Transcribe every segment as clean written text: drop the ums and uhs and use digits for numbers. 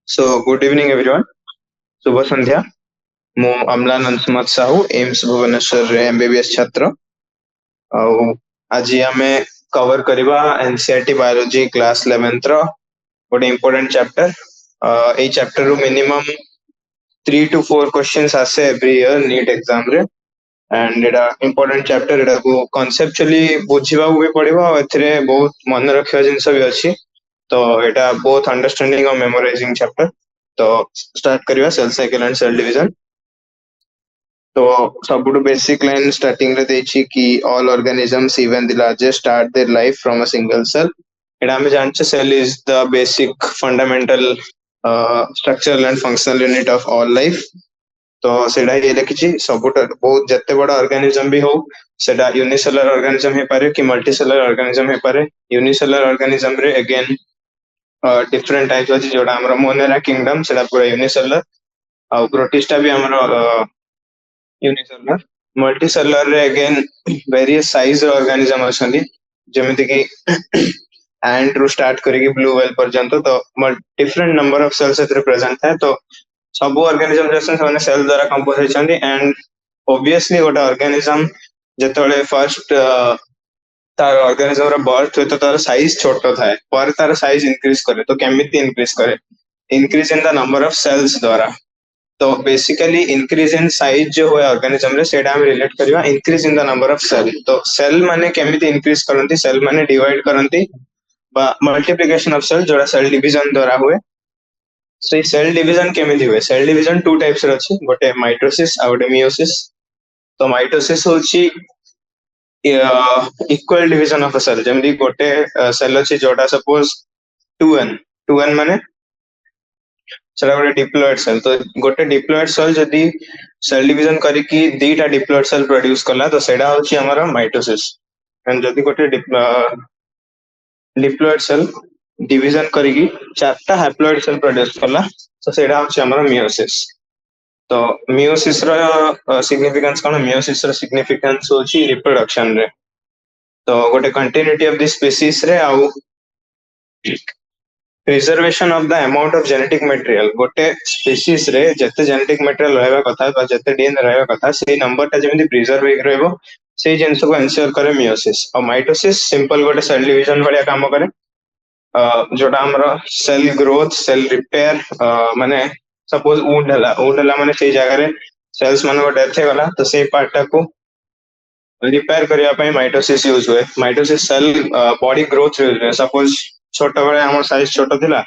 So good evening everyone. शुभ संध्या. मु अम्लान अंशुमत Sahu AIIMS Bhubaneswar रे MBBS छात्र. ଆଉ ଆଜି ଆମେ କଭର କରିବା ଏନसीईଆରଟି ବାୟୋଲୋଜି କ୍ଲାସ 11th ର ଗୋଟେ ଇମ୍ପୋର୍ଟାଣ୍ଟ ଚାପ୍ଟର. ଏଇ ଚାପ୍ଟର ରୁ ମିନିମମ୍ 3 to 4 क्वेश्चंस आसे एवरी इयर नीट एग्जाम रे. And Etah important chapter. एटा को कॉन्सेप्चुअली बुझिबा भी पड़िबो आ एथरे बहुत मन रखिया जिंस भी अछि. तो एटा बोथ अंडरस्टैंडिंग और मेमोराइजिंग चैप्टर. तो स्टार्ट करिवा cell cycle and cell division. तो सबुठु बेसिक लाइन स्टार्टिंग रे देछि कि all organisms even the largest start their life from a single cell. एटा हम जानछे cell is the basic fundamental structural and functional unit of all life. तो सेटा ये लिखिछि सबुठ बहुत जत्ते बड़ा ऑर्गेनिजम भी हो सेटा यूनिसेलुलर ऑर्गेनिजम हे पारे कि मल्टीसेलुलर ऑर्गेनिजम हे पारे. यूनिसेलुलर ऑर्गेनिजम रे अगेन डिफरेंट टाइप अछि जोडा हमर मोनेरा किंगडम सेटा पूरा यूनिसेलुलर. आ प्रोटिस्टा भी हमर यूनिसेलुलर. मल्टीसेलुलर रे अगेन वेरियस साइज ऑर्गेनिजम अछंती जेमिति कि एंट रू स्टार्ट करिकि ब्लू व्हेल पर्यंत. तो डिफरेंट नंबर ऑफ सेल्स एथरे प्रेजेंट है. तो सब ऑर्गेनिजम जैसे से सेल द्वारा कंपोज होइछंती. एंड ऑब्वियसली गोटे ऑर्गेनिजम जेतोले फर्स्ट तार ऑर्गेनिजम रा बर्थ होय तो तार साइज छोटो थाए पर तार साइज इंक्रीज करे. तो केमिति इंक्रीज करे? Increase in the number of cells द्वारा. तो बेसिकली इंक्रीज इन साइज जो होय ऑर्गेनिजम रे सेटा हम रिलेट करबा increase in the number of cell. तो सेल माने केमिति इंक्रीज करंती? सेल माने डिवाइड करंती बा मल्टीप्लिकेशन ऑफ सेल जोड़ा सेल डिवीजन द्वारा हुए. So सेल डिवीजन केमिति हुए? सेल डिवीजन टू टाइप्स रे अछि. गोटे माइटोसिस आ गोटे मियोसिस. तो माइटोसिस होछि equal division of a cell. जेमिति गोटे सेल अछि जोटा सपोज 2n माने सेटा गोटे डिप्लॉयड सेल. तो गोटे डिप्लॉयड सेल जदी सेल डिवीजन करिकि दीटा डिप्लॉयड सेल प्रोड्यूस कला तो सेटा होछि हमर माइटोसिस. एंड जदी गोटे डिप्लॉयड सेल डिवीजन करिकि चारटा हैप्लॉयड सेल प्रोड्यूस कला तो सेटा होछि हमर मियोसिस. तो मियोसिस रो सिग्निफिकेंस कोन? मियोसिस रो सिग्निफिकेंस होछि रिप्रोडक्शन रे. तो गोटे कंटिन्यूटी ऑफ द स्पीशीज रे आउ preservation of the amount of genetic material. गोटे स्पीशीज रे जते जेनेटिक मटेरियल रहबा कथा बा जते डीएनए रहबा कथा सेही नंबर ता जेमिति प्रिजर्व होई रहबो सेही जिंस को एंश्योर करे मियोसिस. और माइटोसिस सिंपल गोटे सेल डिवीजन भलिया काम करे. जोटा हमरो सेल ग्रोथ सेल रिपेयर माने सपोज वुंड हला माने सेही जगह रे सेल्स मानको डेथ हे गला तो सेही पार्ट को रिपेयर करिया पई माइटोसिस यूज हुए. Mitosis cell body growth use हुए. सपोज छोट बेले हमर साइज छोट थिला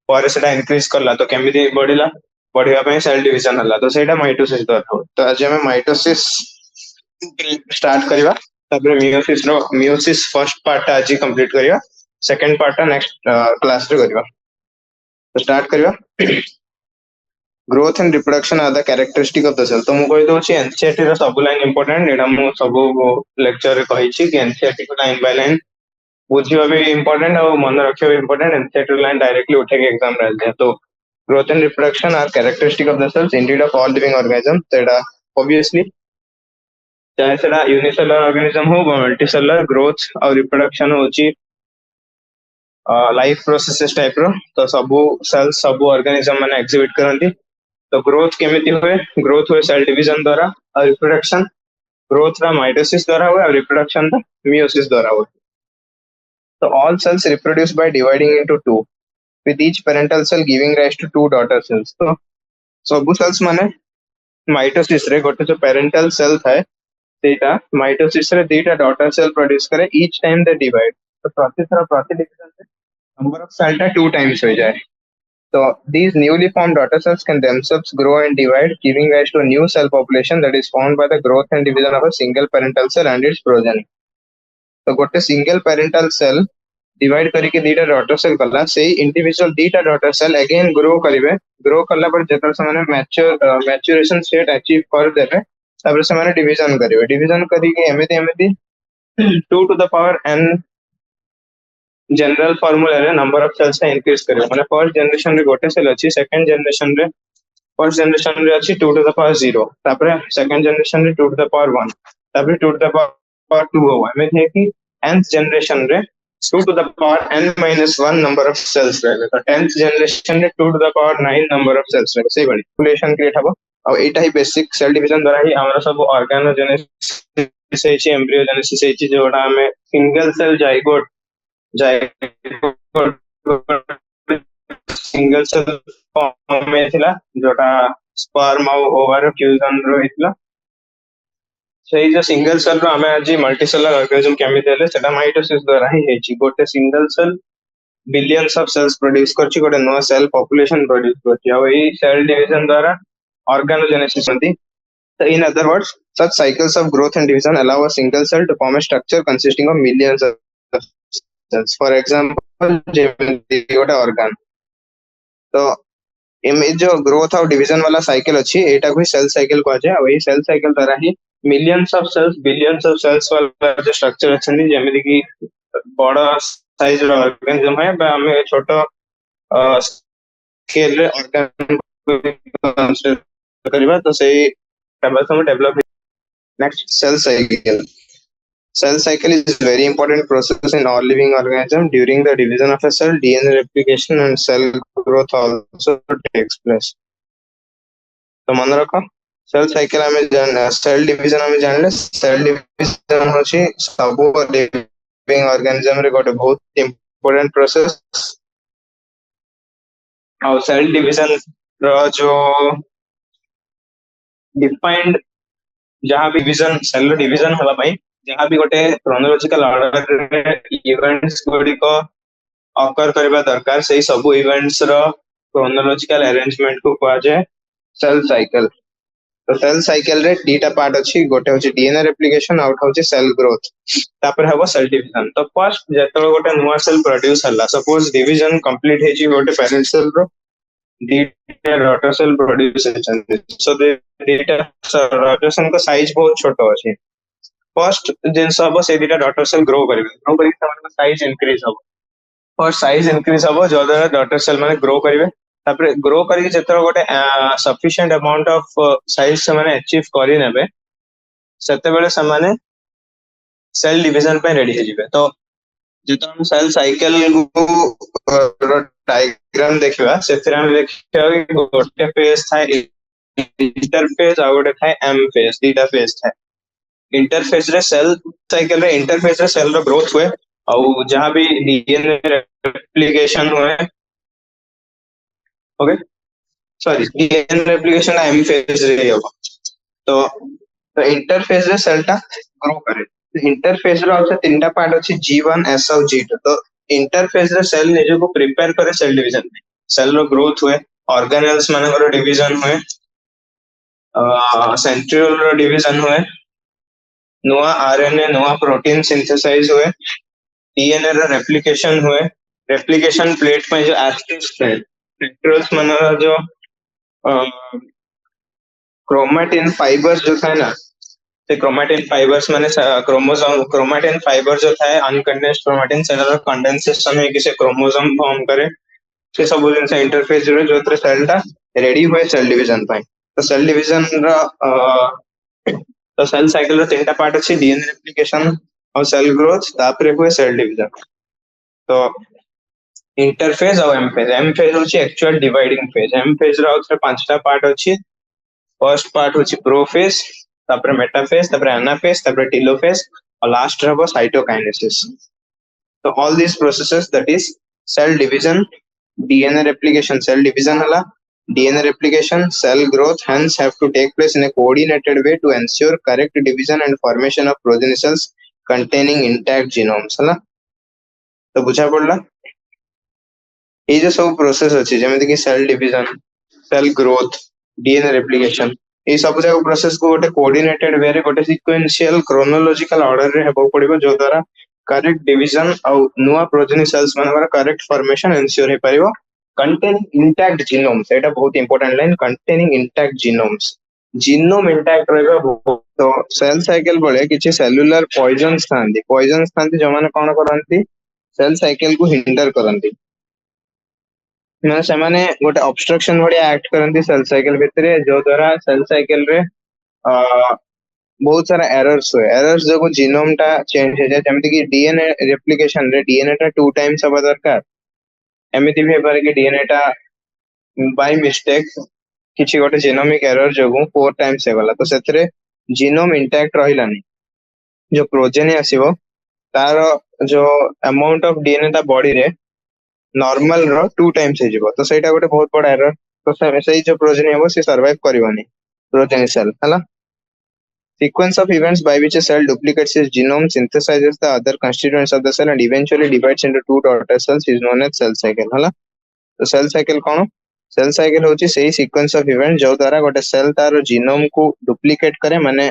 पर सेटा इंक्रीज करला तो केमिति बढ़िला बढ़िया पई सेल डिवीजन हला तो सेटा माइटोसिस द्वारा हो. तो आज हम माइटोसिस स्टार्ट करिवा. तबरे मियोसिस फर्स्ट पार्ट आज कंप्लीट करिवा. सेकंड पार्ट नेक्स्ट क्लास रे करिवा. तो स्टार्ट करिवा. Growth and reproduction are the characteristic of the cell. तो मु कहि दो छी एनसीईआरटी रो सब लाइन इंपोर्टेंट. एडा मु सब लेक्चर रे कहि छी कि एनसीईआरटी को लाइन बाय लाइन बुझिबा भी इंपोर्टेंट और मन रखिबा भी इंपोर्टेंट. एनसीईआरटी लाइन डायरेक्टली उठे के एग्जाम रहल जाय. तो growth and reproduction are characteristic of the cells indeed of all living organism. तेडा ऑब्वियसली चाहे सेडा यूनिसेलुलर ऑर्गेनिज्म हो मल्टीसेलुलर ग्रोथ और रिप्रोडक्शन होची लाइफ प्रोसेसेस टाइप रो. तो सबु सेल्स सबु ऑर्गेनिज्म माने एग्जिबिट करंती. तो ग्रोथ केमिति हुए? ग्रोथ हुए सेल डिवीजन द्वारा और रिप्रोडक्शन ग्रोथ रा माइटोसिस द्वारा हुए और रिप्रोडक्शन रा मियोसिस द्वारा हुए. So all cells reproduce by dividing into two, with each parental cell giving rise to two daughter cells. तो सब cells माने माइटोसिस रे गोटे जो पेरेंटल सेल थाए सेटा माइटोसिस रे दीटा डॉटर सेल प्रोड्यूस करे each time they divide. तो प्रति डिवीजन से नंबर ऑफ सेल टा 2 टाइम्स हो जाए. So these newly formed daughter cells can themselves grow and divide, giving rise to a new cell population that is formed by the growth and division of a single parental cell and its progeny. तो गोटे single parental cell divide करके दीटा daughter cell कला से individual दीटा daughter cell again grow करिवे. Grow करला पर जेतर से माने मैच्योरेशन स्टेट अचीव कर देबे तब से माने डिवीजन करिवे. डिवीजन करके एमिति 2 to the power n general formula रे नंबर ऑफ सेल्स का इंक्रीज करिवे. माने फर्स्ट जनरेशन रे गोटे सेल अछि. सेकंड जनरेशन रे फर्स्ट जनरेशन रे अछि 2 to the power 0. तापरे सेकंड जनरेशन रे 2 to the power 1. तापरे 2 to the power 2 हो. एमे थे कि nth जनरेशन रे 2 to the power n minus 1 number of cells रहे तो 10th generation में 2 to the power 9 number of cells रहे सही बड़ी population create हबो और एटा ही basic cell division द्वारा ही हमरा सब organogenesis है embryogenesis है जोड़ा हमें single cell zygote single cell form में थिला जोटा स्पर्म और ओवर फ्यूजन रो हितला सेही जो सिंगल सेल रो हमें आज मल्टी सेलुलर ऑर्गेनिज्म केमि देले सेटा माइटोसिस द्वारा ही हेची गोटे single cell billions of cells produce करछि गोटे नो सेल पॉपुलेशन प्रोड्यूस करछि और ई सेल डिवीजन द्वारा ऑर्गेनोजेनेसिस होती so in other words such cycles of growth and division allow a single cell to form a structure consisting of millions of cells for example जेमति गोटे organ तो image जो growth और division वाला cycle अच्छी एटा को cell cycle कह जाय और सेल साइकिल द्वारा ही millions of cells billions of cells वाला जो स्ट्रक्चर अछि जेमिति कि बड़ा साइज रो ऑर्गेनिज्म है बा हमें छोटो स्केल रे ऑर्गन करबा तो सही develop next cell cycle Cell cycle is a very important process in all living organisms. During the division of a cell, DNA replication and cell growth also takes place. तो मन रखो cell cycle हमें cell division हमें जानले cell division होची सब living organism रे गोटे बहुत इंपोर्टेंट प्रोसेस और सेल डिवीजन रो जो डिफाइंड जहां भी डिवीजन सेल डिवीजन होला भाई जहां भी गोटे क्रोनोलॉजिकल ऑर्डर रे इवेंट्स गुडी को ऑकर करबा दरकार सही सब इवेंट्स रो क्रोनोलॉजिकल अरेंजमेंट को कहा जाय सेल साइकिल तो सेल साइकिल रे डीटा पार्ट अछि गोटे होची डीएनए रेप्लिकेशन आउट होची सेल ग्रोथ तापर हबो सेल डिवीजन तो फर्स्ट जेतो गोटे नुवा सेल प्रोड्यूस हला सपोज डिवीजन कंप्लीट हेची गोटे पेरेंट सेल रो डीटा डॉटर सेल प्रोड्यूस हेचन सो दे डीटा रोटेशन का साइज बहुत छोटो अछि फर्स्ट जिनस हम से डीटा डॉटर सेल ग्रो करेंगे साइज इंक्रीज हम फर्स्ट साइज इंक्रीज हम जो द्वारा डॉटर सेल माने ग्रो करेंगे तापर ग्रो करके जेतर गोटे सफिशिएंट अमाउंट ऑफ साइज से माने अचीव करि नेबे सेते बेले से माने सेल डिवीजन पे रेडी हो जिवे तो जेतर हम सेल साइकिल को डायग्राम देखबा सेतिर हम देखियो कि गोटे फेज थाए इंटरफेज आ गोटे थाए एम फेज डीटा फेज थाए इंटरफेस रे सेल साइकिल रे इंटरफेस रे सेल रो ग्रोथ हुए और जहां भी डीएनए रेप्लिकेशन हुए okay sorry DNA replication M phase रे हो तो इंटरफेस रे सेल टा ग्रो करे इंटरफेस रो also तीनटा पार्ट अछि G1 S और G2 तो इंटरफेस रे सेल निजे को प्रिपेयर करे सेल डिवीजन में सेल रो ग्रोथ हुए ऑर्गेनेल्स मानकर डिवीजन हुए सेंट्रियोल रो डिवीजन हुए नुआ आरएनए नुआ प्रोटीन सिंथेसाइज हुए डीएनए रो रेप्लिकेशन हुए रेप्लिकेशन प्लेट में जो एस्टिक्स है सेंट्रियोल्स मानकर जो क्रोमैटिन फाइबर्स जो था ना से क्रोमैटिन फाइबर्स माने क्रोमोसोम क्रोमैटिन फाइबर जो था अनकंडेंस्ड क्रोमैटिन सेलर कंडेंसेशन है किसी क्रोमोसोम फॉर्म करे से सब दिन से इंटरफेस जो जोत्र सेल टा रेडी हुए सेल डिवीजन पाई तो सेल डिवीजन रा तो सेल साइकिल रो तीनटा पार्ट अछि डीएनए रेप्लिकेशन और सेल ग्रोथ तापर हुए सेल डिवीजन तो इंटरफेस और एम फेज होची actual dividing phase M phase रो पांचटा पार्ट अछि फर्स्ट पार्ट होची प्रोफेज तापर मेटाफेज तापर एनाफेज तापर टेलोफेज और लास्ट रहबो साइटोकाइनेसिस तो all this processes that is cell division DNA replication cell division हला DNA replication, cell growth hence have to take place in a coordinated way to ensure correct division and formation of progeny cells containing intact genomes हला तो बुझा पड़ला ये जो सब process अछि जेमिति कि cell division cell growth DNA replication ये सब जाक प्रोसेस को गोटे कोऑर्डिनेटेड वे रे गोटे सीक्वेंशियल क्रोनोलॉजिकल ऑर्डर रे हेबो पड़िबो जो द्वारा करेक्ट डिवीजन और नुवा प्रोजेनी सेल्स मानकर करेक्ट फॉर्मेशन एंश्योर हे परिबो containing intact genomes एटा बहुत important line containing intact genomes genome intact रहबो तो सेल साइकिल बळे किछि सेलुलर पॉइजन्स थांती जो माने कोन करंती सेल साइकिल को हिंडर करंती माने से माने गोटे ऑब्स्ट्रक्शन बडिया एक्ट करंती सेल साइकिल भितरे जो द्वारा सेल साइकिल रे बहुत सारा एरर्स हुए, एरर्स जो जीनोम टा चेंज हो जाए, जमती कि डीएनए रेप्लिकेशन रे डीएनए टा 2 टाइम्स हवा दरकार, एमिति भी पारे कि डीएनए टा बाय मिस्टेक किसी गोटे जीनोमिक एरर जो 4 टाइम्स हे गला, तो सेथरे जीनोम इंटैक्ट रहिलानी, जो प्रोजेनी आसीबो तार जो अमाउंट ऑफ डीएनए ता बॉडी रे नॉर्मल रो 2 टाइम्स हे जिवो, तो सेटा गोटे बहुत बड़ा एरर। तो सही जो प्रोजेनी हबो से सर्वाइव करबोनी प्रोजेनी सेल हला। Sequence of events by which a cell duplicates its genome, synthesizes the other constituents of the cell, and eventually divides into two daughter cells is known as cell cycle. हला, तो cell cycle कौन? Cell cycle होची सेही sequence of event जो द्वारा गोटे cell तार genome को डुप्लीकेट करे, माने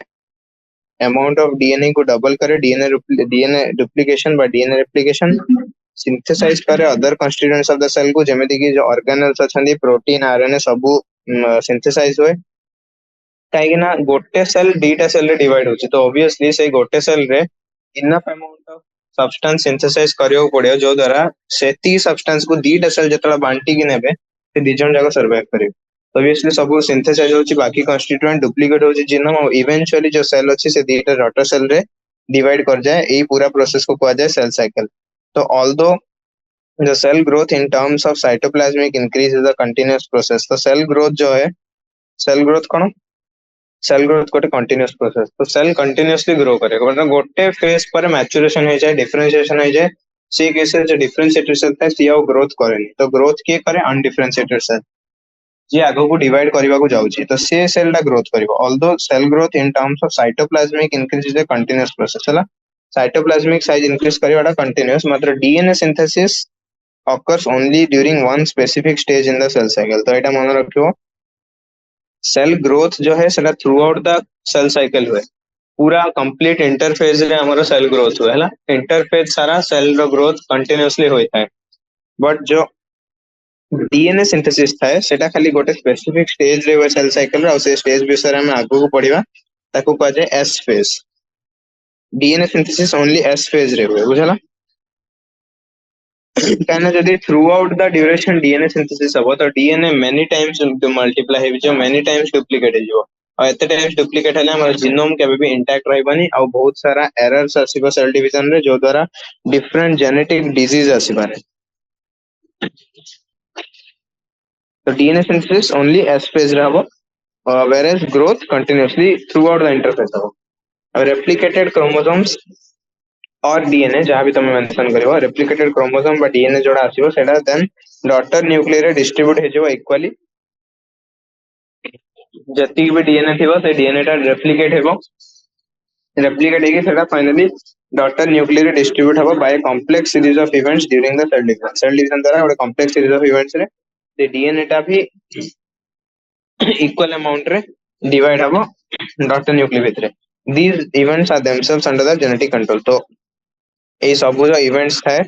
अमाउंट ऑफ डीएनए को डबल करे, डीएनए डुप्लीकेशन बा डीएनए रेप्लिकेशन, सिंथेसाइज करे other constituents of the cell को, जेमेति कि जो ऑर्गेनेल्स अछंदी प्रोटीन आरएनए सब सिंथेसाइज होए। कहीं ना गोटे सेल दीटा सेल रे डिवाइड होची, तो ऑब्वियसली से गोटे सेल रे enough amount of substance synthesise करियो पड़ियो, जो द्वारा सेती सब्सटेंस को दीटा सेल जतला बांटी कि नेबे से दी जन जाको सर्वाइव करियो। तो ऑब्वियसली सब सिंथेसाइज होची, बाकी कॉन्स्टिट्यूएंट डुप्लीकेट होची जीनोम, और इवेंचुअली जो सेल अछि से दीटा डॉटर सेल रे डिवाइड कर जाए, एई पूरा प्रोसेस को कहा जाए सेल साइकिल। तो although the cell growth in terms of cytoplasmic increase is a continuous process, तो सेल ग्रोथ जो है, सेल ग्रोथ कौन? सेल ग्रोथ गोटे कंटीन्यूअस प्रोसेस, तो सेल कंटीन्यूअसली ग्रो करे, मतलब गोटे फेज पर मैच्योरेशन हो जाए, डिफरेंशिएशन हो जाए, से केसेस जो डिफरेंशिएटेड सेल था सी आउ ग्रोथ करेनी, तो ग्रोथ किए करे अनडिफरेंशिएटेड सेल जे आगो को डिवाइड करबा को जाउची, तो से सेल टा ग्रोथ करिवो। Although cell growth in terms of cytoplasmic increase is a continuous process हला, साइटोप्लाज्मिक साइज इंक्रीज करिवाटा कंटीन्यूअस, मात्र DNA synthesis occurs only during one specific stage in the cell cycle, तो एटा मन रखियो। सेल ग्रोथ जो है सेटा throughout the cell cycle हुए, पूरा कंप्लीट इंटरफेज रे हमरो सेल ग्रोथ हुए हला, इंटरफेज सारा सेल रो ग्रोथ कंटीन्यूअसली होई थाए, बट जो डीएनए सिंथेसिस थाए सेटा खाली गोटे स्पेसिफिक स्टेज रे हुए सेल साइकिल रे, और से स्टेज विषय हम आगु को पढिबा, ताको कह जाय S phase. DNA synthesis only S phase रे हुए, बुझला? कहना जदि through out the duration DNA synthesis हबो, तो डीएनए मेनी टाइम्स मल्टीप्लाई हे जो मेनी टाइम्स डुप्लीकेट हे जो, और एते टाइम्स डुप्लीकेट हले हमर जीनोम केबे भी इंटैक्ट रहबनी, और बहुत सारा एरर्स आसीबो सेल डिवीजन रे, जो द्वारा डिफरेंट जेनेटिक डिजीज आसीबारे। तो DNA synthesis only S phase रे हबो, whereas growth continuously throughout the interface हबो। और रेप्लिकेटेड क्रोमोसोम्स और डीएनए जहां भी तुम मेंशन करिवो, रेप्लिकेटेड क्रोमोसोम बा डीएनए जोड़ा आसीबो सेटा देन डॉटर न्यूक्लियर रे डिस्ट्रीब्यूट हे जो इक्वली, जति भी डीएनए थिबो से डीएनए टा रेप्लिकेट हेबो, रेप्लिकेट हेकी सेटा फाइनली डॉटर न्यूक्लियर रे डिस्ट्रीब्यूट हबो by complex series of events during the cell division. Cell division द्वारा ଗୋଟେ कॉम्प्लेक्स सीरीज ऑफ इवेंट्स रे से डीएनए टा भी इक्वल अमाउंट रे डिवाइड हबो डॉटर न्यूक्लियर भितरे। These events are themselves under the genetic control, तो ए सब जो इवेंट्स थाए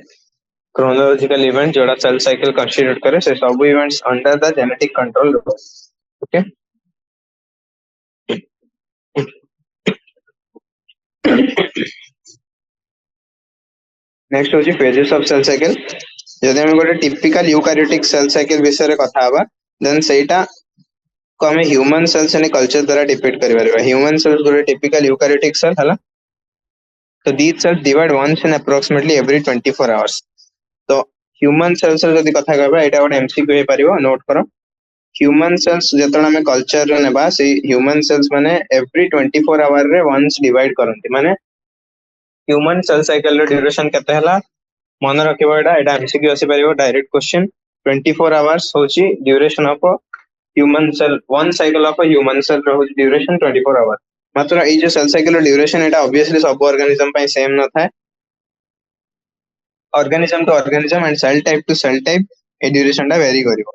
क्रोनोलॉजिकल इवेंट जोड़ा सेल साइकिल कंस्टिट्यूट करे, से सब events under the genetic control. Okay, next होची फेजेस ऑफ सेल साइकिल। जदि हम गोटे टिपिकल यूकारियोटिक सेल साइकिल विषय रे कथा हबा, देन सेटा को हमें ह्यूमन सेल्स ने कल्चर द्वारा डिपिक्ट करि परबा। ह्यूमन सेल्स गोटे टिपिकल यूकारियोटिक सेल हला, तो these cells divide once in approximately every 24 hours. तो ह्यूमन सेल्स रे जदि कथा कहबा, एटा गोटे एमसीक्यू हे परिबो, नोट करो। ह्यूमन सेल्स जतण हमें कल्चर रे नेबा, से ह्यूमन सेल्स माने एवरी 24 आवर रे वंस डिवाइड करंती, माने ह्यूमन सेल साइकिल रे ड्यूरेशन केते हला मन रखिबो। एटा एमसीक्यू आसी परिबो, डायरेक्ट क्वेश्चन। 24 आवर्स होची duration of human cell, one cycle of human cell रहू ड्यूरेशन 24 आवर। मात्र ए जो सेल साइकिल ड्यूरेशन एटा ऑब्वियसली सब ऑर्गेनिज्म पई सेम न थाए, organism to organism and cell type to cell type ए ड्यूरेशन टा वेरी करिवो।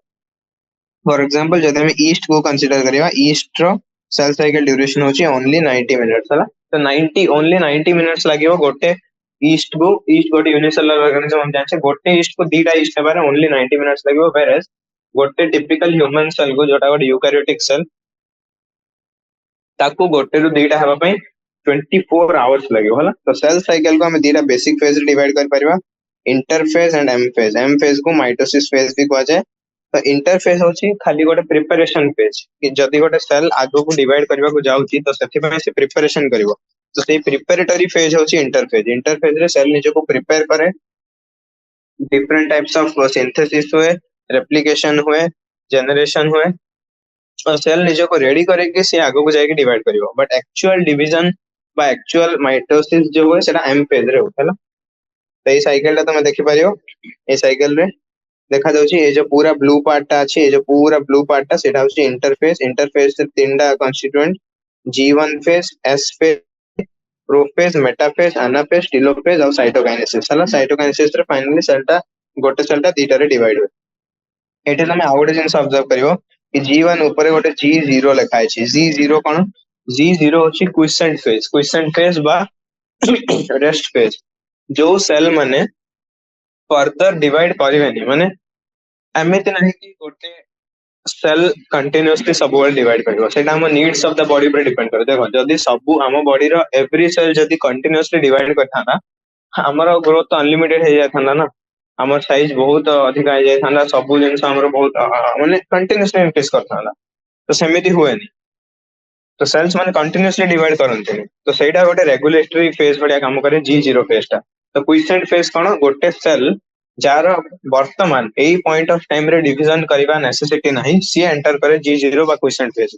फॉर एग्जांपल जदि हम ईस्ट को कंसीडर करिवा, ईस्ट रो सेल साइकिल ड्यूरेशन होची ओनली 90 मिनिट्स हला, तो 90 ओनली 90 मिनिट्स लागिवो गोटे ईस्ट को। ईस्ट गोटे यूनिसेलुलर ऑर्गेनिज्म हम जाने, गोटे ईस्ट को दीटा east Hebare only 90 minutes लागिवो, whereas गोटे टिपिकल ह्यूमन सेल को जोटा गोटे यूकारियोटिक सेल ताकू गोटे रु दीटा हेबा पई 24 आवर्स लागिवो हला। तो सेल साइकिल को हम दीटा बेसिक फेज रे डिवाइड कर परिबा, interphase and M phase. M phase को माइटोसिस फेज भी कहा जाए, तो इंटरफेस होची खाली गोटे प्रिपरेशन पेज कि जदि गोटे सेल आगो को डिवाइड करबा को जाउची तो सेथि पय से प्रिपरेशन करिवो। तो सेही प्रिपरेटरी फेज होची इंटरफेज। इंटरफेज रे सेल निजे को प्रिपेयर करे, डिफरेंट टाइप्स ऑफ सिंथेसिस हुए, रेप्लिकेशन हुए, जनरेशन हुए और सेल निजे को रेडी करे कि से आगो को जाके डिवाइड करिवो। बट एक्चुअल डिवीजन बा एक्चुअल माइटोसिस जो हुए सेटा एम पेज रे होतला। तो ये साइकिल टा तुम देखि पारियो। ए साइकिल रे देखा जाउची ये जो पूरा ब्लू पार्ट टा अछि, ये जो पूरा ब्लू पार्ट टा सेटा होची इंटरफेस। इंटरफेस से तीनटा constituent G1 phase, S phase, prophase, metaphase, anaphase, telophase और साइटोकाइनेसिस। हला साइटोकाइनेसिस रे फाइनली सेल टा गोटे सेल टा दीटा रे डिवाइड होय। एटे तमे आउ गोटे जिंस ऑब्जर्व करियो कि G1 ऊपर गोटे G0 लिखा अछि। G0 कोन? G0 होची क्विसेंट फेज। क्विसेंट फेज बा रेस्ट फेज। जो सेल माने फर्दर डिवाइड करिवेनी, माने एमिति नहीं कि गोटे सेल कंटिन्यूअसली सब वर्ड डिवाइड करिवो। सेटा हम नीड्स ऑफ द बॉडी पर डिपेंड करे। देखो जदी सब हम बॉडी रो एवरी सेल जदी कंटिन्यूअसली डिवाइड करथा ना, हमर ग्रोथ तो अनलिमिटेड हे जाथाना ना। हमर साइज बहुत अधिक आ जाथाना, सब जिंस हमर बहुत माने कंटिन्यूअसली इंक्रीज करथाना। तो सेमिति हुएनी। तो सेल्स माने कंटिन्यूअसली डिवाइड करनते। तो सेटा गोटे रेगुलेटरी फेज बढ़िया काम करे G0 फेज टा। तो क्विसेंट फेज कोन? गोटे सेल जार वर्तमान एई पॉइंट ऑफ टाइम रे डिवीजन करबा नेसेसिटी नाही, सी एंटर करे G0 बा क्विसेंट फेज।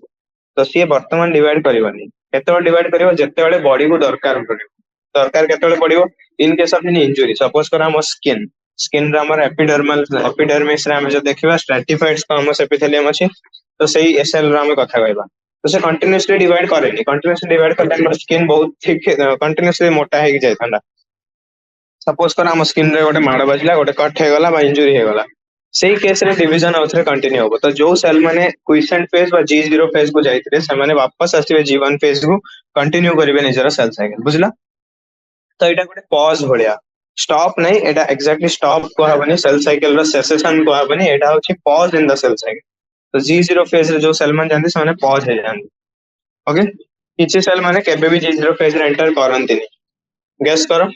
तो सी वर्तमान डिवाइड करबानी। केतेबेले डिवाइड करिवो? जेतेबेले बॉडी को दरकार पड़िवो। दरकार केतेबेले पड़िवो? In case of any injury. Suppose कर हम स्किन, स्किन रे हमर एपिडर्मल, एपिडर्मिस रे हम जो देखिबा स्ट्रैटिफाइड स्क्वामस एपिथेलियम अछि। तो सेही एसएल रे हम कथा कहबा। तो से कंटिन्यूअसली डिवाइड करेनी। कंटिन्यूअसली डिवाइड करले हमर स्किन बहुत थिक कंटिन्यूअसली मोटा हे जाय थांडा। सपोज कर हम स्किन रे गोटे माड़ बजला, गोटे कट हे गला बा इंजुरी हे गला, सेही केस रे डिवीजन आउथरे कंटिन्यू होबो। तो जो सेल माने क्विसेंट फेज बा G0 फेज को जाइतरे से माने वापस आसीबे G1 फेज को कंटिन्यू करिवे निजरा सेल साइकिल। बुझला? तो एटा गोटे पॉज भलिया, स्टॉप नहीं, एटा एग्जैक्टली स्टॉप को हबनी, सेल साइकिल रो सेसेशन को हबनी, एटा होची pause in the cell cycle. तो G0 फेज रे जो सेल मान जानती से माने पॉज हे जानती। ओके, किछि सेल माने केबे भी G0 फेज रे एंटर करंतिनी। गेस करो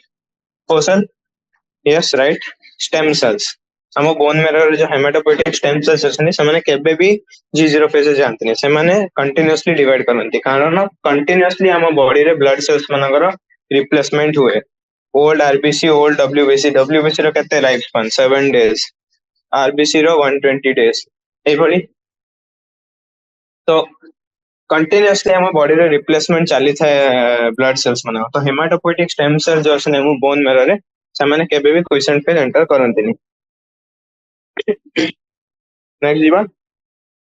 ओ cell? Yes right, stem cells. हम बोन मेरो जो हेमाटोपोइटिक स्टेम सेल्स अछनी से माने केबे भी G0 फेज जानतनी। से माने कंटीन्यूअसली डिवाइड करनती, कारण कंटीन्यूअसली हम बॉडी रे ब्लड सेल्स मानकर रिप्लेसमेंट हुए। Old RBC, old WBC, WBC रो केते लाइफ स्पान 7 डेज, आरबीसी रो 120 डेज ए भली। तो कंटीन्यूअसली हम बॉडी रे रिप्लेसमेंट चली थाए ब्लड सेल्स माने। तो हेमाटोपोइटिक स्टेम सेल जो अछने हम बोन मेरो रे से माने केबे भी क्विसेंट फेज एंटर करंतिनी। नेक्स्ट जीवा,